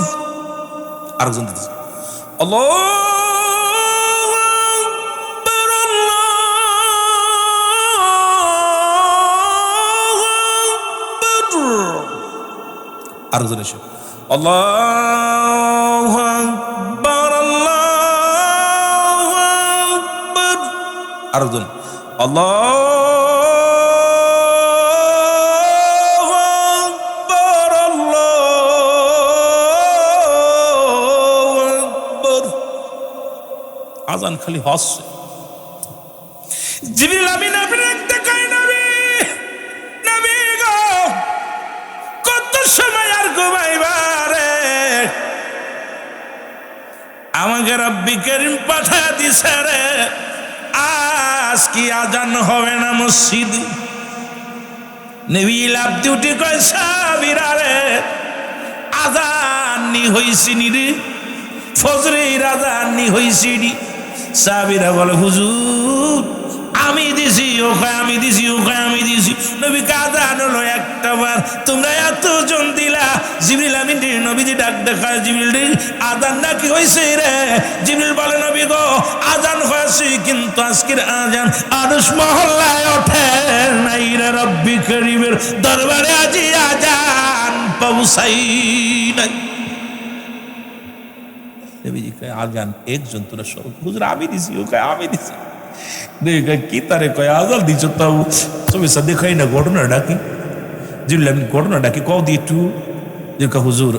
আরেকজন দিতেছে আল্লাহু আকবার, আল্লাহু আকবার। আরেকজন এসে আল্লাহু আকবার, আল্লাহু আকবার। আরেকজন আল্লাহু আকবার, আল্লাহু আকবার। আজান খালি হচ্ছে। জিবরিল আমিন আপনি দেখতে কই নবী, নবী গো কত সময় আর ঘুমাইবা রে? আমাকে রব্বি করিম পাঠা দিছে রে, আজ কি আজান হবে না মসজিদ? নবী লাভ ডিউটি কয় সাহাবীরা রে আজান নি হইছি নি রে, ফজরের আজান নি হইছি নি। সাহাবীরা বলে হুজুর আমি দিছি, ওখানে আমি দিছি, ওখানে আমি দিছি। নবী আজান হলো একটা বার, তোমরা এতজন দিলা। জিবরিল আমিন নবীজি ডাক দেখায়, জিবরিল রে আজান নাকি হইছে রে? জিবরিল বলে নবী গো আজান হয়েছে, কিন্তু আজকের আজান আরশ মহল্লায় ওঠে নাই রে, রব্বি করিমের দরবারে আজি আজান পৌঁছাই নাই। নবীজি কয় আজান একজন তোরা সব হুজুর আমি দিছি, ও কয় আমি দিছি। কি তারে কয় আজান দিছ? তাও তুমি দেখাই না ঘটনাটা কি? জিবরিল আমিন ঘটনাটা কি কও দি একটু। যে হুজুর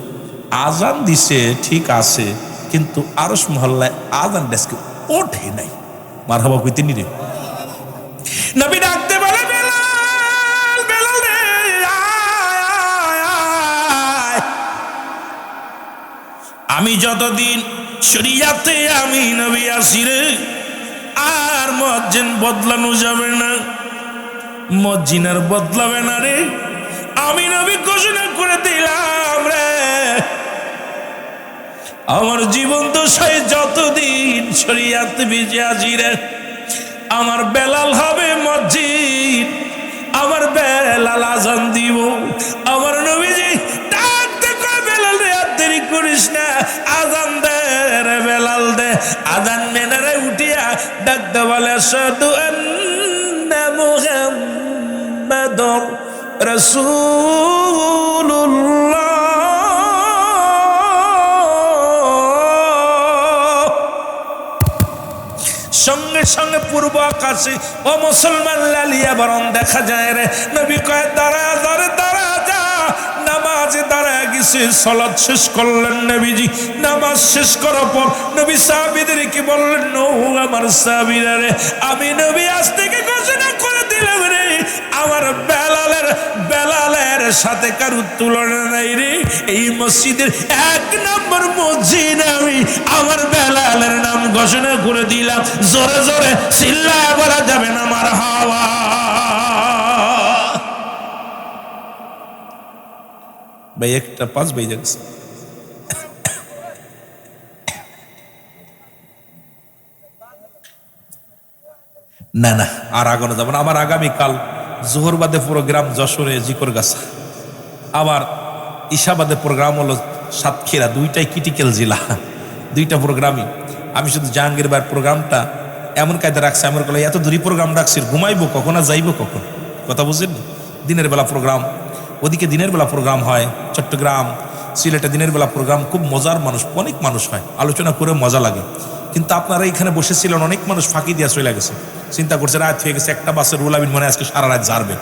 আজান দিছে ঠিক আছে, কিন্তু আরশ মহল্লায় আজান ডেস্কে ওঠে নাই। মারহাবা কইতে নি রে। নবী ডাকতে বলে বেলাল, বেলাল রে আয়। আমি যতদিন শরিয়াতে আমি নবী আসি রে, আর মুয়াজ্জিন বদলানো যাবে না, মুয়াজ্জিন আর বদলাবে না রে। আমি নবী ঘোষণা করে দিলাম রে, আমার জীবন দশায় যতদিন শরিয়াতে বেঁচে আছি রে, আমার বেলাল হবে মুয়াজ্জিন, আমার বেলাল আজান দিব। আমার নবীজি ডাকতে কয় বেলাল রে আর দেরি করিস না, আজান দে রে বেলাল দে। আজান মেনারে উঠিয়া ডাকতে বলে আশহাদু আন্না মুহাম্মাদুর রাসূলুল্লাহ। সঙ্গে সঙ্গে পূর্ব আকাশে ও মুসলমান লালিয়া বরণ দেখা যায় রে। নবী কয় দাঁড়া দাঁড়া দাঁড়া যা, নামাজে দাঁড়ায় গেছে, সালাত শেষ করলেন নবীজি। নামাজ শেষ করার পর নবী সাহাবীদেরকে বললেন ও আমার সাহাবীরা রে, আমি নবী আজ থেকে ঘোষণা করে দিলাম রে, আমার বেলালের সাথে কারো তুলনা নাই রে। এই মসজিদের 1 নম্বর মসজিদ আমি আমার বেলালের নাম ঘোষণা করে দিলাম। জোরে জোরে চিল্লায় বলা যাবে না মারহাবা। ভাই 1:05 বেজে গেছে। না না আর আগানো যাবে না। আমার আগামীকাল জোহর বাদে প্রোগ্রাম যশোরে জিকরগাছা, আবার ঈশাবাদে প্রোগ্রাম হলো সাতক্ষীরা, দুইটাই ক্রিটিক্যাল জেলা, দুইটা প্রোগ্রামই। আমি শুধু জাহাঙ্গীর ভাইয়ের প্রোগ্রামটা এমন কায়দা রাখছি, আমার কলে এত দূরই প্রোগ্রাম রাখছি, ঘুমাইবো কখন আর যাইবো কখন, কথা বুঝলেন? দিনের বেলা প্রোগ্রাম, ওদিকে দিনের বেলা প্রোগ্রাম হয় চট্টগ্রাম সিলেটে, দিনের বেলা প্রোগ্রাম খুব মজার, মানুষ অনেক মানুষ হয়, আলোচনা করে মজা লাগে। কিন্তু আপনারা এইখানে বসেছিলেন, অনেক মানুষ ফাঁকি দিয়ে চলে গেছে, চিন্তা করছে রাত হয়ে গেছে, একটা বাসের রুলাবিন মনে হয় আজকে সারা রাত ঝাড়বে।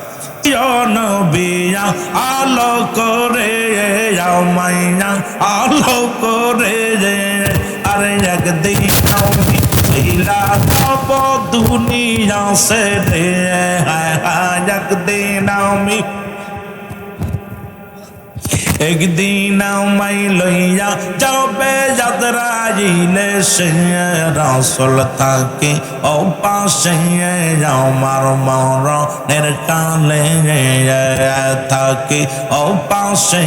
আলো করে মাইয়া আলো করে আরে একদিন দুনিয়া সে একদিন আমি একদিন আমায় লইয়া যাবে যাত্রাইলে সে রাসূল থাকে ও পাশে আমার মরণের কালে থাকে ও পাশে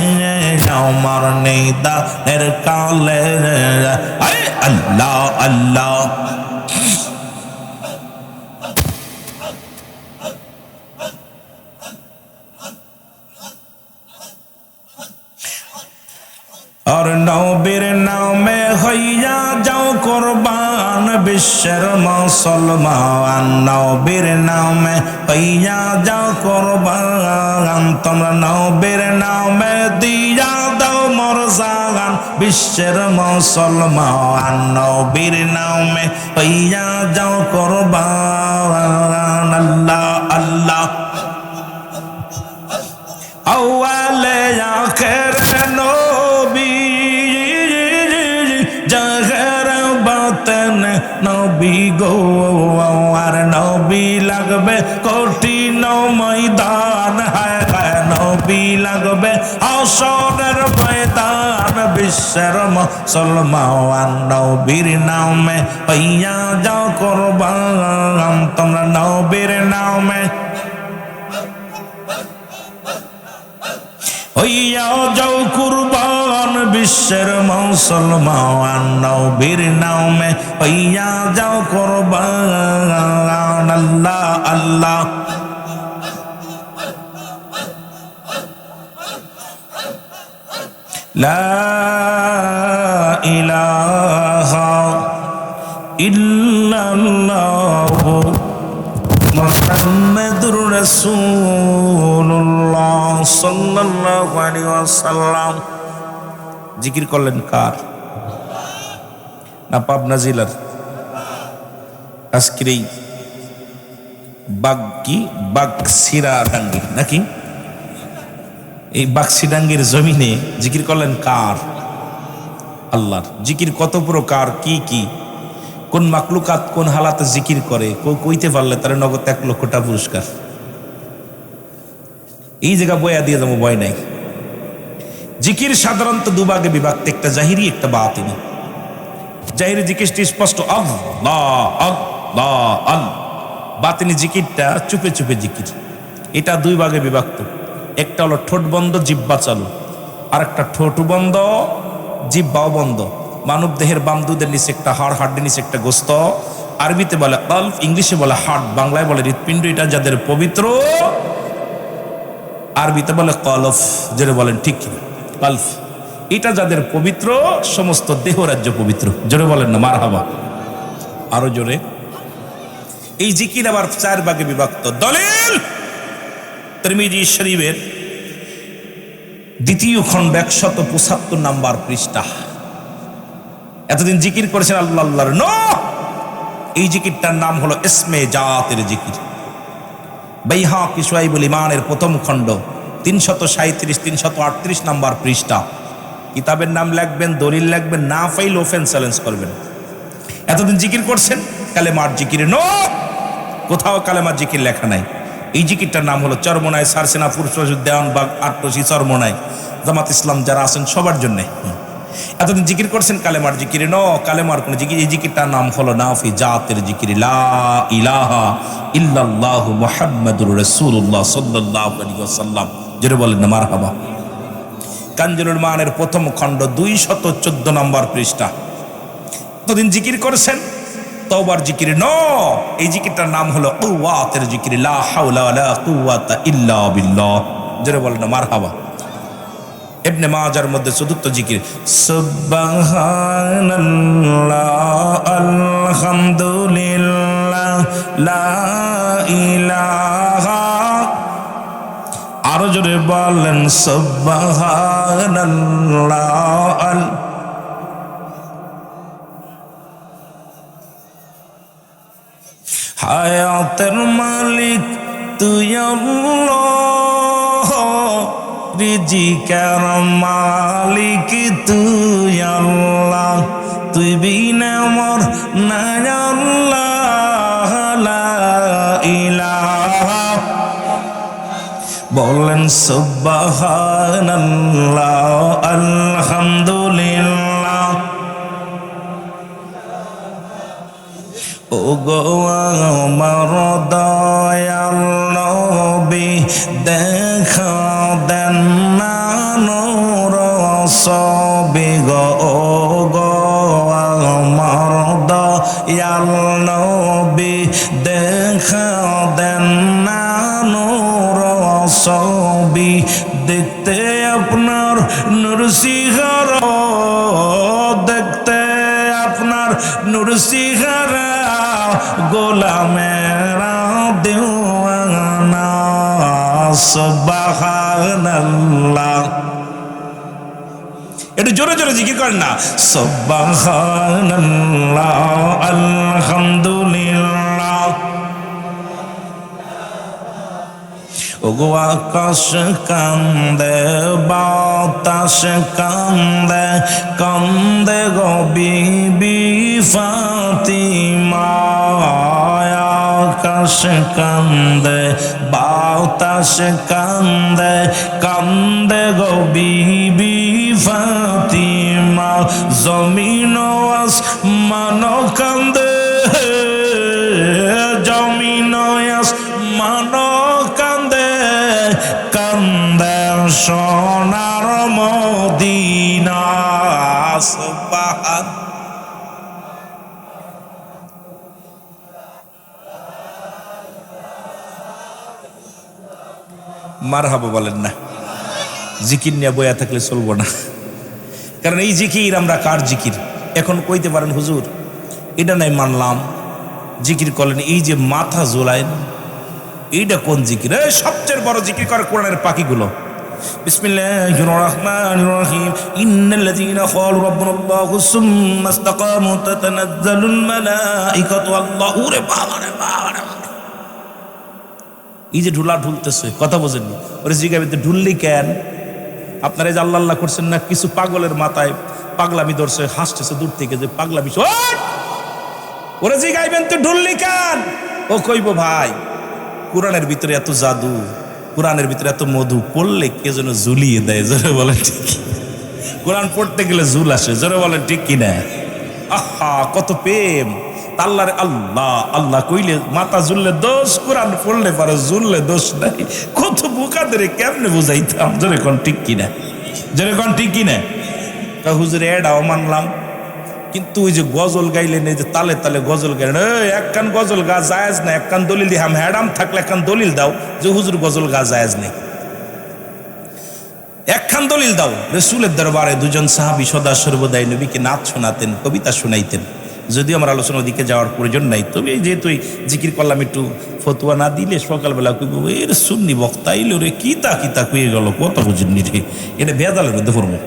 আমার নিদানের কালে। আল্লাহ আল্লাহ और नबीर नामे हइया जाओ कुर्बान বিশ্বের মুসলমান। নবীর নামে হইয়া যাও কুরবান, তোমরা নবীর নামে দিয়া দাও মরজান বিশ্বের মুসলমান। নবীর নামে হইয়া যাও কুরবান। আল্লাহ আল্লাহ আউয়ালে আখিরে নবী জাহের বাতেন নবী গো, আর নবী লাগবে কঠিন ময়দান, হায় নবী লাগবে হাসরের ময়দান বিশ্বের মুসলমান। নবীর নামে হইয়া যাও কুরবান, তোমরা নবীর নামে হইয়া যাও কুরবান বিশ্বের মুসলমান। নবীর নামে হইয়া যাও কুরবান। আল্লাহ আল্লাহ লা ইলাহা ইল্লাল্লাহ মুহাম্মাদুর রাসূলুল্লাহ সাল্লাল্লাহু আলাইহি ওয়াসাল্লাম। জিকির করলেন কার? না পাবনা জেলার আজকের এই বাগসিরাডাঙ্গি নাকি এই বাগসিডাঙ্গির জমিনে জিকির করলেন কার? আল্লাহর। জিকির কত প্রকার, কি কি, কোন মাকলুকাত কোন হালাতে জিকির করে, কইতে পারলে তার নগদ 1 লক্ষ টাকা পুরস্কার। এই জায়গা বয়া দিয়ে যাবো, ভয় নাই। জিকির সাধারণত দুভাগে বিভক্ত, একটা জাহিরি একটা বাতিনি। জাহিরি জিকিরটি স্পষ্ট আল্লাহ আল্লাহ আল্লাহ, বাতিনি জিকিরটা চুপে চুপে জিকির। এটা 2 ভাগে বিভক্ত, একটা হলো ঠোঁট বন্ধ জিহ্বা চালু, আর একটা ঠোঁট বন্ধ জিহ্বাও বন্ধ। মানব দেহের বাম দুধের নিচে একটা হাড়, হাড়ের নিচে একটা গোস্ত, আরবিতে বলে কলব, ইংলিশে বলে হার্ট, বাংলায় বলে হৃৎপিণ্ড। এটা যাদের পবিত্র, আরবিতে বলে কলফ, যেটা বলেন ঠিক কলফ। এটা যাদের পবিত্র, সমস্ত দেহ রাজ্য পবিত্র, জোরে বলেন না মারহাবা, আরো জোরে। এই জিকির আবার 4 ভাগে বিভক্ত। দলিল তিরমিজি শরীফের 2য় খণ্ড 175 নম্বর পৃষ্ঠা। এতদিন জিকির করেছেন আল্লাহ আল্লাহর নো, এই জিকিরটার নাম হলো ইসমে জাতের জিকির। বাইহাকি শুআইবুল ঈমানের 1ম খণ্ড 337-338 নম্বর পৃষ্ঠা। কিতাবের নাম লিখবেন, দলিল লিখবেন, না ফাইল ওপেন চ্যালেঞ্জ করবেন। এতদিন জিকির করছেন কালেমার জিকির, নো, কোথাও কালেমার জিকির লেখা নাই। এই জিকিরটার নাম হলো চরমনায় সারসেনা ফুরফুস দেওয়ানবাগ আট্টসি চরমনায় জামাত ইসলাম যারা আছেন সবার জন্যে। এতদিন জিকির করছেন কালেমার জিকির, ন কালেমার কোন জিকির। এই জিকিরটার নাম হলো নাফি জাতের জিকির, লা ইলাহা ইল্লাল্লাহু মুহাম্মাদুর রাসূলুল্লাহ সাল্লাল্লাহু আলাইহি ওয়াসাল্লাম। যেটা বলেন না মারহাবা। কানজুলুল মানের 1ম খণ্ড 214 নম্বর পৃষ্ঠা। এতদিন জিকির করেছেন তওবার জিকির, ন এই জিকিরটার নাম হলো কুওয়াতের জিকির, লা হাওলা ওয়ালা কুওয়াতা ইল্লা বিল্লাহ। যেটা বলেন না মারহাবা। ইবনে মাজার মধ্যে 4র্থ জিকির, সুবহানাল্লাহ আলহামদুলিল্লাহ লা ইলাহা, আরো জোরে বলেন সুবহানাল্লাহ হায়াতের মালিক তুই আল্লাহ, রিজিকের মালিক তুই আল্লাহ, তুই বিনা মোর নাই আল্লাহ লা ইলাহা। বলেন সুবহানাল্লাহ আলহামদুলিল্লাহ। ও গো আমার দয়াল নবী দেখা দেন না নূর সবে গো। ও গো আমার দয়াল নবী দেখা দেন না নূর সবি, দেখতে আপনার নূর সিহারা, দেখতে আপনার নূর সিহারা, গোলামেরা দেওয়ানা। সুবহানাল্লাহ। একটু জোরে জোরে জিকির করেন না, সুবহানাল্লাহ আলহামদুলিল্লাহ। ওগো আকাশ কান্দে বাতাস কান্দে, কান্দে গো বিবি ফাতিমা। আকাশ কান্দে বাতাস কান্দে, কান্দে গো বিবি ফাতিমা। জমিন আসমান কান্দে, জমিন আসমান কান্দে, কান্দে সোনার মদিনা। সুবহান। মারহাবা বলেন না, জিকির নিয়ে বয়া থাকলে চলবো না। কারণ এই জিকির আমরা কার জিকির এখন কইতে পারেন হুজুর, এটা নাই মানলাম, জিকির করলেন এই যে মাথা জোলাইন, এইটা কোন জিকির? সবচেয়ে বড় জিকির করে কোরআনের পাখিগুলো। বিসমিল্লাহির রহমানির রহিম। ইন্নাল্লাযীনা ক্বালু রাব্বুনাল্লাহু সুম্মা ইসতাকামু তাতানাজ্জালুল মালাঈকাতু আল্লাহু রে বাবা রে বাবা রে। এই যে ঢুলা ঢুলতেছে, কথা বোঝেননি? ওরে জিগাবিতে ঢুললি কেন? আপনারা এই যে আল্লাহ আল্লাহ করছেন না, কিছু পাগলের মাথায় পাগলামি ধরছে, হাসতেছে দূর থেকে যে পাগলামি। ওরে জিগাইবেন তো ঢুললি কেন? ও কইব ভাই কোরআনের ভিতরে এত জাদু, কোরআনের ভিতরে এত মধু, পড়লে কে যেন ঝুলিয়ে দেয়। জোরে বলেন ঠিক? কোরআন পড়তে গেলে ঝুল আসে। জোরে বলেন ঠিক কিনা? আহা কত প্রেম আল্লাহর। আল্লাহ আল্লাহ কইলে মাথা ঝুললে দোষ, কোরআন পড়লে পারে ঝুললে দোষ নাই। কত বোকাদের কেমনে বুঝাইতাম? জোরে কোন ঠিক কিনা? জোরে কোন ঠিক কিনা? হুজুরে এটাও মানলাম, কিন্তু ওই যে গজল গাইলেন, এই যে তালে তালে গজল গাইলেন, এক কান গজল গা জায়েজ না, এক কান দলিল দিয়ে হ্যাডাম থাকলে এক কান দলিল দাও যে হুজুর গজল গা জায়েজ নেই। একখান দলিল দাও। রাসূলের দরবারে দুজন সাহাবী সদা সর্বদাই নবীকে নাচ শোনাতেন, কবিতা শোনাইতেন। যদিও আমার আলোচনার দিকে যাওয়ার প্রয়োজন নাই, তবে এই যেহেতু জিকির করলাম, একটু ফতুয়া না দিলে সকালবেলা কইব এর সুন্নি বক্তা আইলো রে, কিতা কিতা কইয়ে গেল, কত বুঝিনি রে, এটা বেদালের মধ্যে পড়বো।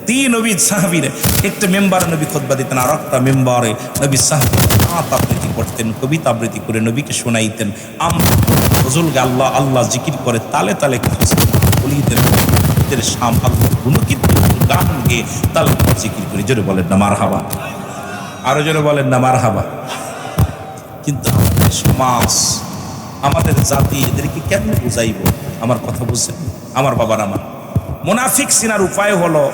তিন নবী সাহাবীরা একটা মেম্বারে নবী খুতবা দিতেন, আর একটা মেম্বারে নবী সাহাবী নাত আবৃত্তি করতেন, কবিতা আবৃত্তি করে নবীকে শোনাইতেন। আমরা গজল গে আল্লাহ আল্লাহ জিকির করে তালে তালে বলিতেন শাম আল্লাহ গুণকীর্তন গান গেয়ে তালে জিকির করি। জোরে বলেন না মারহাবা, আরো জোরে বলেন না মারহাবা। কিন্তু আমাদের সমাজ, আমাদের জাতি এদেরকে কেমনে বুঝাইব? আমার কথা বুঝছেন আমার বাবার? আমার মুনাফিক চিনার উপায় হলো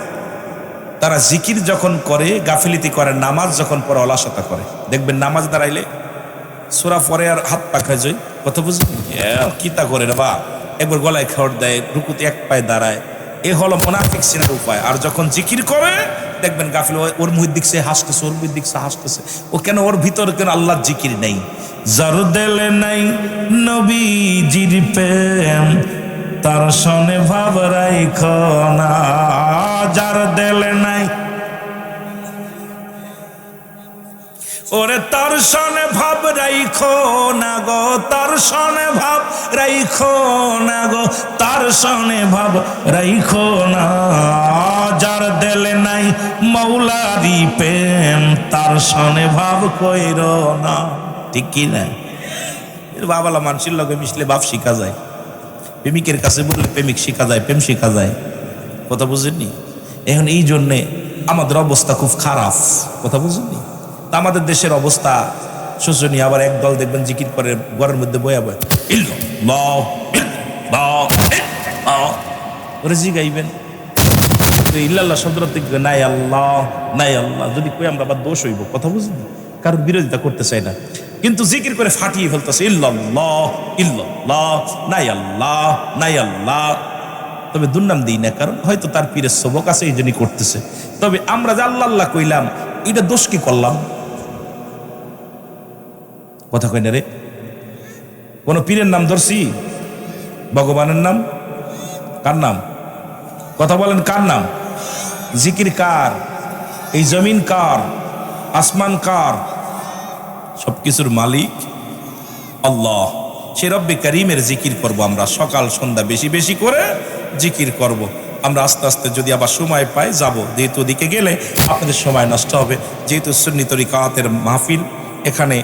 তারা জিকির যখন করে গাফিলিতি করে, নামাজ যখন পড়ে অলসতা করে। দেখবেন নামাজ দাঁড়াইলে সূরা পরে আর হাত পাখায় যায়, কথা বুঝলেন? কিতা করে রে বা, একবার গলায় খড় দেয়, রুকুতে এক পায়ে দাঁড়ায়। এ হলো মুনাফিক চিনার উপায়। আর যখন জিকির করে দেখবেন গাফিল, ওর মুখ দিকছে হাসতেছে, ওর মুখ দিকছে হাসতেছে। ও কেন? ওর ভিতরে কেন আল্লাহর জিকির নেই। যার দেলে নাই নবীজির প্রেম, তার সনে ভাব রাইখো না। যার দেলে নাই, ওরে তার সনে ভাব রাইখো না গো, তার সনে ভাব রাইখো না গো, তার সনে ভাব রাইখো না। যার দেলে নাই মৌলারি প্রেম, তার সনে ভাব কইরো না। ঠিক কি না? বাবালা মানুষের লগে মিশলে বাপ শিখা যায়, প্রেমিকের কাছে বললে প্রেমিক শিখা যায়, প্রেম শিখা যায়। কথা বুঝেননি? এখন এই জন্যে আমাদের অবস্থা খুব খারাপ। কথা বুঝেননি? তা আমাদের দেশের অবস্থা শোচনীয়। আবার একদল দেখবেন জিকির করে ঘরের মধ্যে বয়া বয়, ওরে জি গাইবেন ইল্লাল্লাহ শব্দ নাই আল্লাহ নাই আল্লাহ যদি কই আমরা আবার দোষ হইব। কথা বুঝলি? কারোর বিরোধিতা করতে চাই না, কিন্তু জিকির করে ফাটিয়ে ফেলতেছে ইল্লাল্লাহ ইল্লাল্লাহ নাই আল্লাহ নাই আল্লাহ। তবে দুর্নাম দিই না, কারণ হয়তো তার পীরের সবক আছে এই জন্যই করতেছে। তবে আমরা যে আল্লাহ আল্লাহ কইলাম, এটা দোষ কি করলাম? কথা কই না রে। কোন পীরের নাম ধরছি? ভগবানের নাম? কার নাম? কথা বলেন, কার নাম? জিকির কার? এই জমিন কার? আসমান কার? সবকিছুর মালিক আল্লাহ। সে রব্বে কারীমের জিকির করব আমরা, সকাল সন্ধ্যা বেশি বেশি করে জিকির করব। আমরা আস্তে আস্তে যদি আবার সময় পাই যাব, যেহেতু ওদিকে গেলে আপনাদের সময় নষ্ট হবে। যেহেতু সুন্নি তরিকাতের মাহফিল, এখানে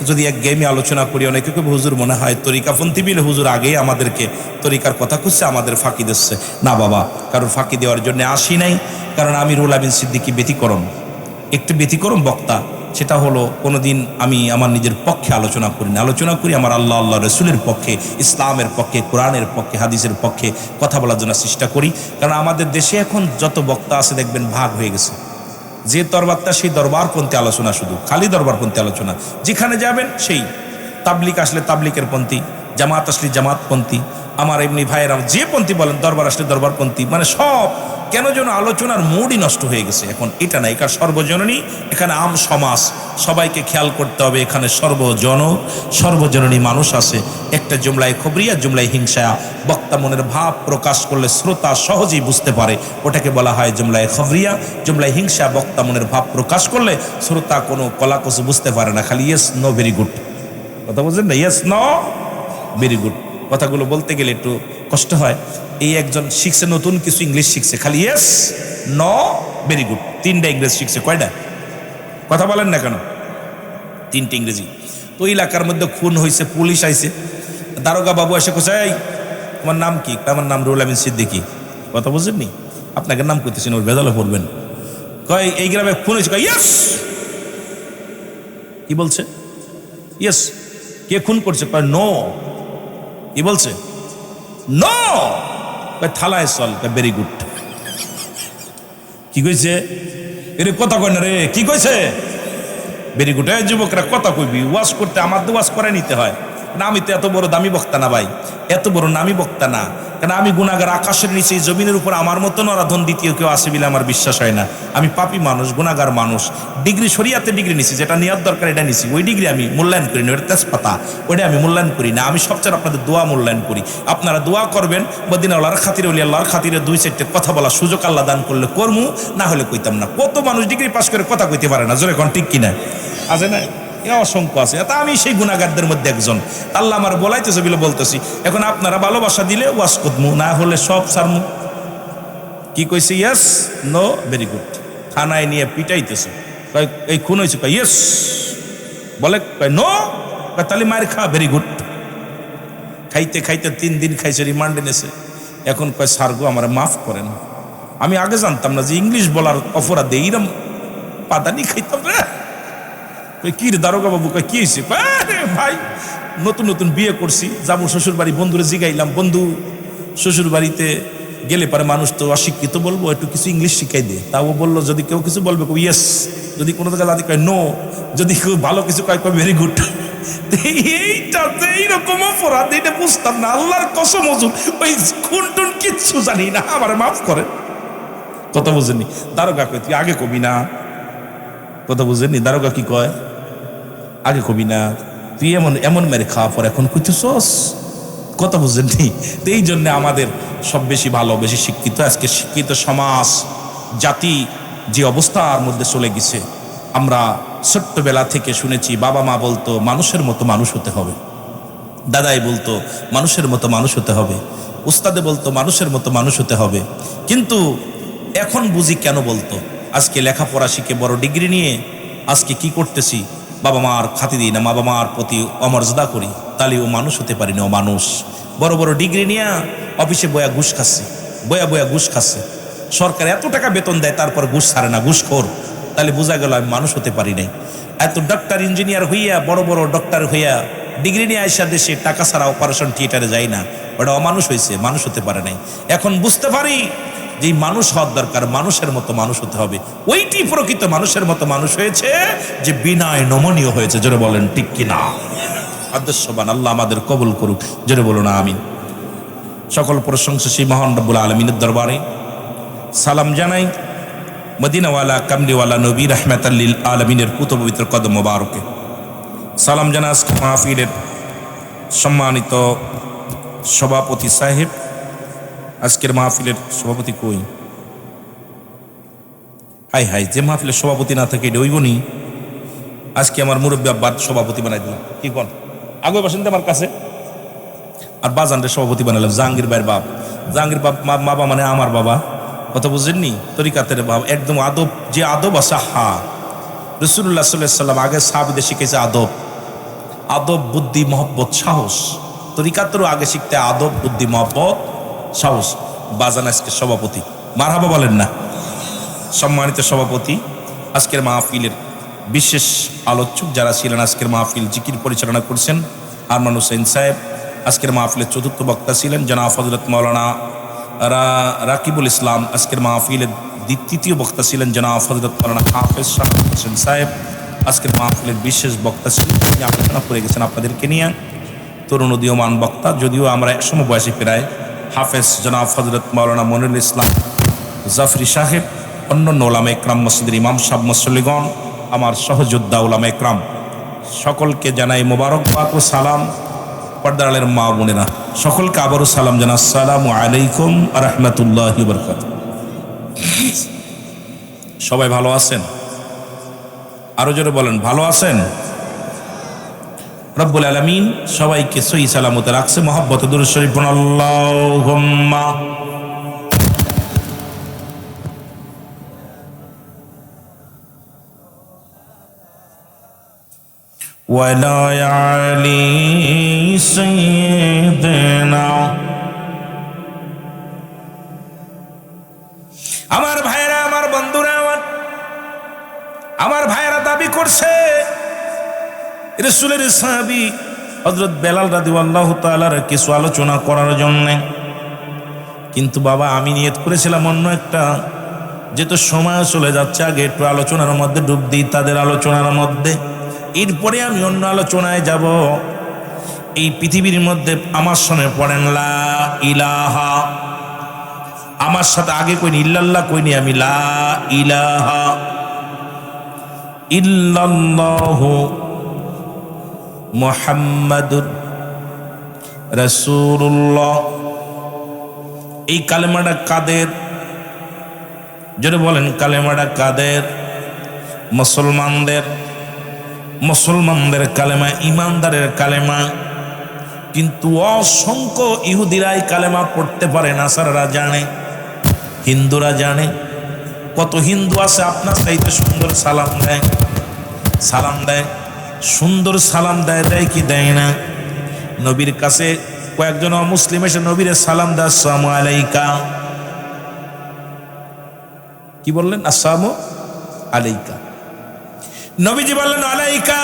যদি এক গেমে আলোচনা করি অনেকে খুব হুজুর মনে হয় তরিকাপন্থী বিলে হুজুর আগেই আমাদেরকে তরিকার কথা খুঁজছে, আমাদের ফাঁকি দিচ্ছে। না বাবা, কারণ ফাঁকি দেওয়ার জন্য আসি নাই। কারণ আমি রুহুল আমিন সিদ্দিকী ব্যতিক্রম, একটু ব্যতিক্রম বক্তা। সেটা হলো কোনোদিন আমি আমার নিজের পক্ষে আলোচনা করি না, আলোচনা করি আমার আল্লাহ আল্লাহ রসুলের পক্ষে, ইসলামের পক্ষে, কোরআনের পক্ষে, হাদিসের পক্ষে কথা বলার জন্য চেষ্টা করি। কারণ আমাদের দেশে এখন যত বক্তা আছে দেখবেন ভাগ হয়ে গেছে। যে দরবারটা সেই দরবারপন্থী আলোচনা, শুধু খালি দরবারপন্থী আলোচনা। যেখানে যাবেন সেই তাবলিক আসলে তাবলিকের পন্থী, জামাত আসলে জামাতপন্থী, আমার এমনি ভাইয়েরা যে পন্থী বলেন, দরবার আসলে দরবারপন্থী, মানে সব কেন যেন আলোচনার মুডই নষ্ট হয়ে গেছে। এখন এটা না, এখানে সর্বজননী, এখানে আম সমাজ, সবাইকে খেয়াল করতে হবে। এখানে সর্বজননী মানুষ আছে। একটা জুমলায় খবরিয়া, জুমলায় হিংসা, বক্তা মনের ভাব প্রকাশ করলে শ্রোতা সহজেই বুঝতে পারে, ওটাকে বলা হয় জুমলায় খবরিয়া। জুমলায় হিংসা, বক্তা মনের ভাব প্রকাশ করলে শ্রোতা কোনো কলাকসু বুঝতে পারে না, খালি ইয়েস নো ভেরি গুড। কথা বলছেন না? Yes no very good. কথাগুলো বলতে গেলে একটু কষ্ট হয়। এই একজন শিখছে নতুন কিছু ইংলিশ শিখছে, খালি ইয়েস নো ভেরি গুড, 3টা ইংরেজি শিখছে। কয়টা? কথা বলেন না কেন? 3টে ইংরেজি। তো এলাকার মধ্যে খুন হয়েছে, পুলিশ আইছে, দারোগা বাবু এসে কোথায়, এই তোমার নাম কি? আমার নাম রুহুল আমিন সিদ্দিকী। কথা বুঝেননি? আপনাকে নাম করতেছেন, ওর বেদলে পড়বেন। কয় এই গ্রামে খুন হয়েছে। কয় ইয়েস। কি বলছে? ইয়েস। কে খুন করছে? কয় নো। কি বলছে? নো। থালায় চল। Very good. কি কইছে? এর কথা কয় না রে। কি কইছে? Very good. এই যুবকরা কথা কইবি, ওয়াজ করতে আমার তো ওয়াজ করে নিতে হয় না। আমি তো এত বড় দামি বক্তা না ভাই, এত বড় নামি বক্তা না। কেন আমি গুনাহগার, আকাশের নিচে জমিনের উপর আমার মতো নরাধন দ্বিতীয় কেউ আসে বলে আমার বিশ্বাস হয় না। আমি পাপী মানুষ, গুনাহগার মানুষ। ডিগ্রি শরিয়াতে ডিগ্রি নিছি, যেটা নেওয়ার দরকার এটা নিছি। ওই ডিগ্রি আমি মূল্যায়ন করি না, ওটা তেজপাতা, ওইটা আমি মূল্যায়ন করি না। আমি সবচেয়ে আপনাদের দোয়া মূল্যায়ন করি। আপনারা দোয়া করবেন, মদিনা আল্লাহর খাতিরে, ওলি আল্লাহর খাতিরে 2-4টে কথা বলার সুযোগ আল্লাহ দান করলে করমু, না হলে কইতাম না। কত মানুষ ডিগ্রি পাস করে কথা কইতে পারে না, জোরে কোন ঠিক কিনা? আছে না? অসংখ্য আছে। তা আমি সেই গুনাহগারদের মধ্যে একজন। আল্লাহ আমার বলাইতেছে বলে বলতেছি। এখন আপনারা ভালোবাসা দিলে ওয়াজ করমু, না হলে সব সারমু। কি কইছে? Yes no very good. থানায় নিয়ে পিটাইতেছে। এই খুন হয়েছে। কয় ইয়েস। বলে কয় নো। তাহলে মায়ের খা। Very good. খাইতে খাইতে 3 দিন খাইছে, রিমান্ডে নেছে। এখন কয় স্যার গো আমার মাফ করেন, আমি আগে জানতাম না যে ইংলিশ বলার অপরাধে এইরকম পাদানি খাইতাম রে। কি রে দারোগা বাবু? কয় কি হয়েছে? ভাই নতুন নতুন বিয়ে করছি, যাবো শ্বশুর বাড়ি, বন্ধুরে জিগাইলাম, বন্ধু শ্বশুর বাড়িতে গেলে পারে মানুষ তো অশিক্ষিত বলবো, একটু কিছু ইংলিশ শিখাই দে। তাও বললো যদি কেউ কিছু বলবে ইয়েস, যদি কোনো জায়গায় দাদি কয় নো, যদি কেউ ভালো কিছু কয় ভেরি গুড। এইটাতে এইরকম অপরাধ, এটা বুঝতাম না। আল্লাহর কসম হুজুর, ওই খুন টুন কিচ্ছু জানি না, আমার মাফ করে। কথা বুঝেননি? দারোগা কয় তুই আগে কবি না। কথা বুঝেননি? দারোগা কি কয়? আগে কবি না, তুই এমন এমন মেরে খাওয়া পর এখন কইতেছস। কথা বুঝেননি? তো এই জন্য আমাদের সব বেশি ভালো, বেশি শিক্ষিত, আজকে শিক্ষিত সমাজ জাতি যে অবস্থার মধ্যে চলে গেছে। আমরা ছোট্টবেলা থেকে শুনেছি, বাবা মা বলতো মানুষের মতো মানুষ হতে হবে, দাদাই বলতো মানুষের মতো মানুষ হতে হবে, উস্তাদে বলতো মানুষের মতো মানুষ হতে হবে। কিন্তু এখন বুঝি কেন বলতো। আজকে লেখাপড়া শিখে বড় ডিগ্রি নিয়ে আজকে কি করতেছি, বাবা মার খাতি দিই না, বাবা মার প্রতি অমর্যাদা করি, তাহলে ও মানুষ হতে পারিনি। ও মানুষ বড় বড় ডিগ্রি নিয়ে অফিসে বয়া ঘুষ খাচ্ছে, বয়া ঘুষ খাচ্ছে। সরকার এত টাকা বেতন দেয়, তারপর ঘুষ ছাড়ে না, ঘুষখোর। তাহলে বোঝা গেল আমি মানুষ হতে পারি নাই। এত ডাক্তার ইঞ্জিনিয়ার হইয়া, বড় বড় ডক্টর হইয়া, ডিগ্রি নিয়ে আইসা দেশে টাকা ছাড়া অপারেশন থিয়েটারে যায় না, ওটা অমানুষ হয়েছে, মানুষ হতে পারে নাই। এখন বুঝতে পারি যে মানুষ হওয়ার দরকার, মানুষের মতো মানুষ হতে হবে। ওইটি প্রকৃত মানুষের মতো মানুষ হয়েছে, যে বিনয় নমনীয় হয়েছে। জোরে বলেন ঠিক কিনা? আদর্শবান আল্লাহ আমাদের কবুল করুক। জোরে বলুন আমিন। সকল প্রশংসা সেই মহান রব্বুল আলামিনের দরবারে। সালাম জানাই মদিনাওয়ালা কামলিওয়ালা নবী রাহমাতাল লিল আলামিনের পুত পবিত্র কদম মোবারকে। সালাম জানা আজকে মাহফিলের সম্মানিত সভাপতি সাহেব। আজকের মাহফিলের সভাপতি কই? হাই হাই, যে মাহফিলের সভাপতি না থাকে এটা হইবনি। আজকে আমার মুরব্বী আব্বার সভাপতি বানাই দিলাম। কি কন? আগে বসেন আমার কাছে। আর বাজানরে সভাপতি বানালাম, জাহাঙ্গীর ভাইয়ের বাপ। জাহাঙ্গীর বাবা মানে আমার বাবা, কথা বুঝেননি? তরিকাতের বাবা, একদম আদব, যে আদব আছে। হা, রাসূলুল্লাহ সাল্লাল্লাহু আলাইহি ওয়াসাল্লাম আগে সাহাবীদের শিখেছে আদব, আদব, বুদ্ধি, মহব্বত, সাহস। তরিকাতেরও আগে শিখতে আদব, বুদ্ধি, মহব্বত, সাহস। বাজান আজকে সভাপতি, মারহাবা বলেন না? সম্মানিত সভাপতি, আজকের মাহফিলের বিশেষ আলোচক যারা ছিলেন, আজকের মাহফিল জিকির পরিচালনা করছেন আরমান হোসেন সাহেব। আজকের মাহফিলের চতুর্থ বক্তা ছিলেন জনাব হযরত মাওলানা রাকিবুল ইসলাম। আজকের মাহফিলের তৃতীয় বক্তা ছিলেন জনাব হযরত মাওলানা হাফেজ শাহ হোসেন সাহেব। আজকের মাহফিলের বিশেষ বক্তা ছিলেন, তিনি আলোচনা করে গেছেন আপনাদেরকে নিয়ে, তরুণ উদীয়মান বক্তা, যদিও আমরা একসময় বয়সে প্রায়, হাফেজ জনাব হযরত মাওলানা মনিরুল ইসলাম জাফরি সাহেব, অন্যান্য ওলামা একরাম, মসজিদের ইমাম সাহেব, মুসল্লিগণ, আমার সহযোদ্ধা ওলামা একরাম, সকলকে জানাই মোবারকবাদ ও সালাম। পর্দার আলের মা বোনেরা সকলকে আবারও সালাম জানা, আসসালামু আলাইকুম ওয়া রাহমাতুল্লাহি ওয়া বারাকাতুহু। সবাই ভালো আছেন? আরো জোরে বলেন, ভালো আছেন? রব্বুল আলামিন সবাইকে সহি সালামতে রাখছে। মহব্বতে দুরূদ শরীফ পড়ুন, আল্লাহুম্মা ওয়ালা আলি সাইয়্যিদিনা। আমার ভাইরা, আমার বন্ধুরা, আমার ভাইরা দাবি করছে রাসূলের সাহাবী হযরত বেলাল রাদিয়াল্লাহু তাআলার কিছু আলোচনা করার জন্য। কিন্তু বাবা, আমি নিয়ত করেছিলাম অন্য একটা, যেহেতু সময় চলে যাচ্ছে, আগে একটু আলোচনার মধ্যে ডুব দিই, তাদের আলোচনার মধ্যে, এরপরে আমি অন্য আলোচনায় যাব। এই পৃথিবীর মধ্যে আমার সঙ্গে পড়েন লা ইলাহা, আমার সাথে আগে কইনি ইল্লাল্লাহ কইনি, আমি লা ইলাহা ইল্লাল্লাহু মুহাম্মাদুর রাসূলুল্লাহ। এই কালেমাটা কাদের? যদি বলেন কালেমাটা কাদের? মুসলমানদের। মুসলমানদের কালেমা, ইমানদারের কালেমা। কিন্তু অসংখ্য ইহুদিরাই কালেমা পড়তে পারে, নাসারারা জানে, হিন্দুরা জানে। কত হিন্দু আছে আপনার চাইতে সুন্দর সালাম দেয়, সালাম দেয়, সুন্দর সালাম দেয়, দেয় কি দেয় না? নবীর কাছে কয়েকজন অমুসলিম এসে নবীরে সালাম দেয়, আসসালামু আলাইকা। কি বললেন? আসসালামু আলাইকা। নবীজি বললেন আলাইকা।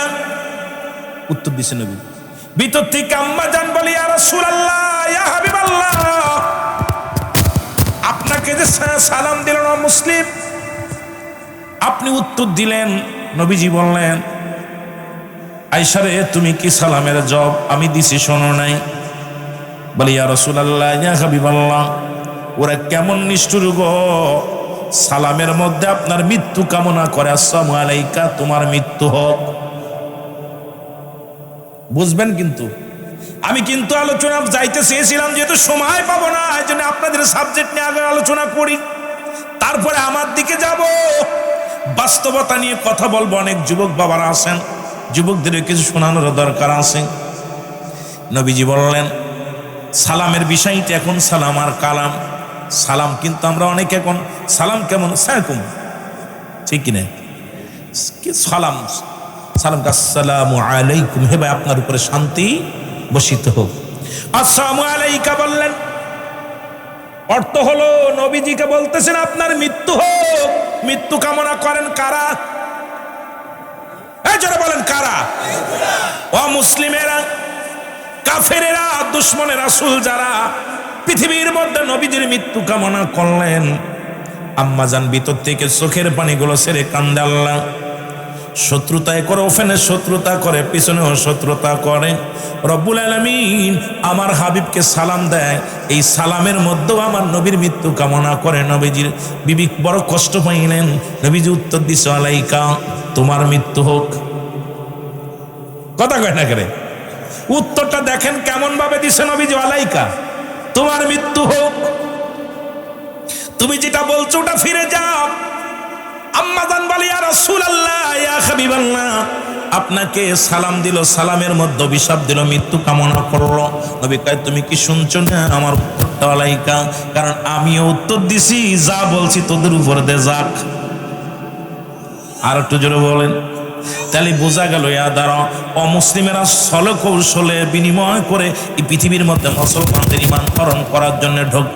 উত্তর দিছে নবী, ভিতর থেকে আম্মা জান বলি, ইয়া রাসূলুল্লাহ, ইয়া হাবিবাল্লাহ, আপনাকে যে সালাম দিলেন মুসলিম, আপনি উত্তর দিলেন। নবীজি বললেন, আয়েশা রে, তুমি কি সালামের জবাব আমি দিছি শোনো নাই? বলি, ইয়া রাসূলুল্লাহ, ইয়া হাবিবাল্লাহ, ওরা কেমন নিষ্ঠুর গো, সালামের মধ্যে আপনার মৃত্যু কামনা করে, আসসালামু আলাইকা, তোমার মৃত্যু হোক। বুঝবেন? কিন্তু আমি কিন্তু আলোচনা যাইতে চেয়েছিলাম, যেহেতু সময় পাবো না, এই জন্য আপনাদের সাবজেক্ট নিয়ে আগে আলোচনা করি, তারপরে আমার দিকে যাব, বাস্তবতা নিয়ে কথা বলবো। অনেক যুবক বাবারা আছেন, যুবকদের কিছু শোনানোর দরকার আছে। নবীজি বললেন সালামের বিষয়টা, এখন সালাম আর কালাম। সালাম কিন্তু আমরা অনেকে এখন সালাম কেমন সালাম, ঠিক কিনা? সালাম সালাম, আসসালামু আলাইকুম, হে ভাই আপনার উপরে শান্তি বর্ষিত হোক। আসসালামু আলাইকা বললেন, অর্থ হলো নবীজিকে বলতেছেন আপনার মৃত্যু হোক। মৃত্যু কামনা করেন কারা? এই জোরে বলেন কারা? অমুসলিমেরা, কাফেরেরা, দুশমনে রাসূল যারা পৃথিবীর মধ্যে নবীজির মৃত্যু কামনা করলেন। আম্মাজান ভিতর থেকে চোখের পানিগুলো ছেড়ে কান্দে। আল্লাহ শত্রুতায় করে, ওফেনে শত্রুতা করে, পিছনেও শত্রুতা করে। রব্বুল আলামিন আমার হাবিবকে সালাম দেয়, এই সালামের মধ্যেও আমার নবীর মৃত্যু কামনা করে। নবীজির বিবি বড় কষ্ট পাইলেন। নবীজি উত্তর দিছে, আলাইকা, তোমার মৃত্যু হোক। কথা কয় না করে, উত্তরটা দেখেন কেমন ভাবে দিছে নবীজি, আলাইকা, তোমার মৃত্যু হোক। তুমি যেটা বলছো ওটা ফিরে যাও। আম্মাজান বলে, ইয়া রাসূলুল্লাহ, ইয়া হাবিবাল্লাহ, আপনাকে সালাম দিল, সালামের মধ্যে অভিশাপ দিল, মৃত্যু কামনা করলো। নবী কয়, তুমি কি শুনছো না আমার উত্তরটা? আলাইকা, কারণ আমিও উত্তর দিছি, যা বলছি তোদের উপর দে যাক। আর একটু জোরে বলেন। তাহলে বোঝা গেল দ্বারা অমুসলিমেরা ছল কৌশলে বিনিময় করে এই পৃথিবীর মধ্যে মুসলমানদের ঈমান হরণ করার জন্য ঢোক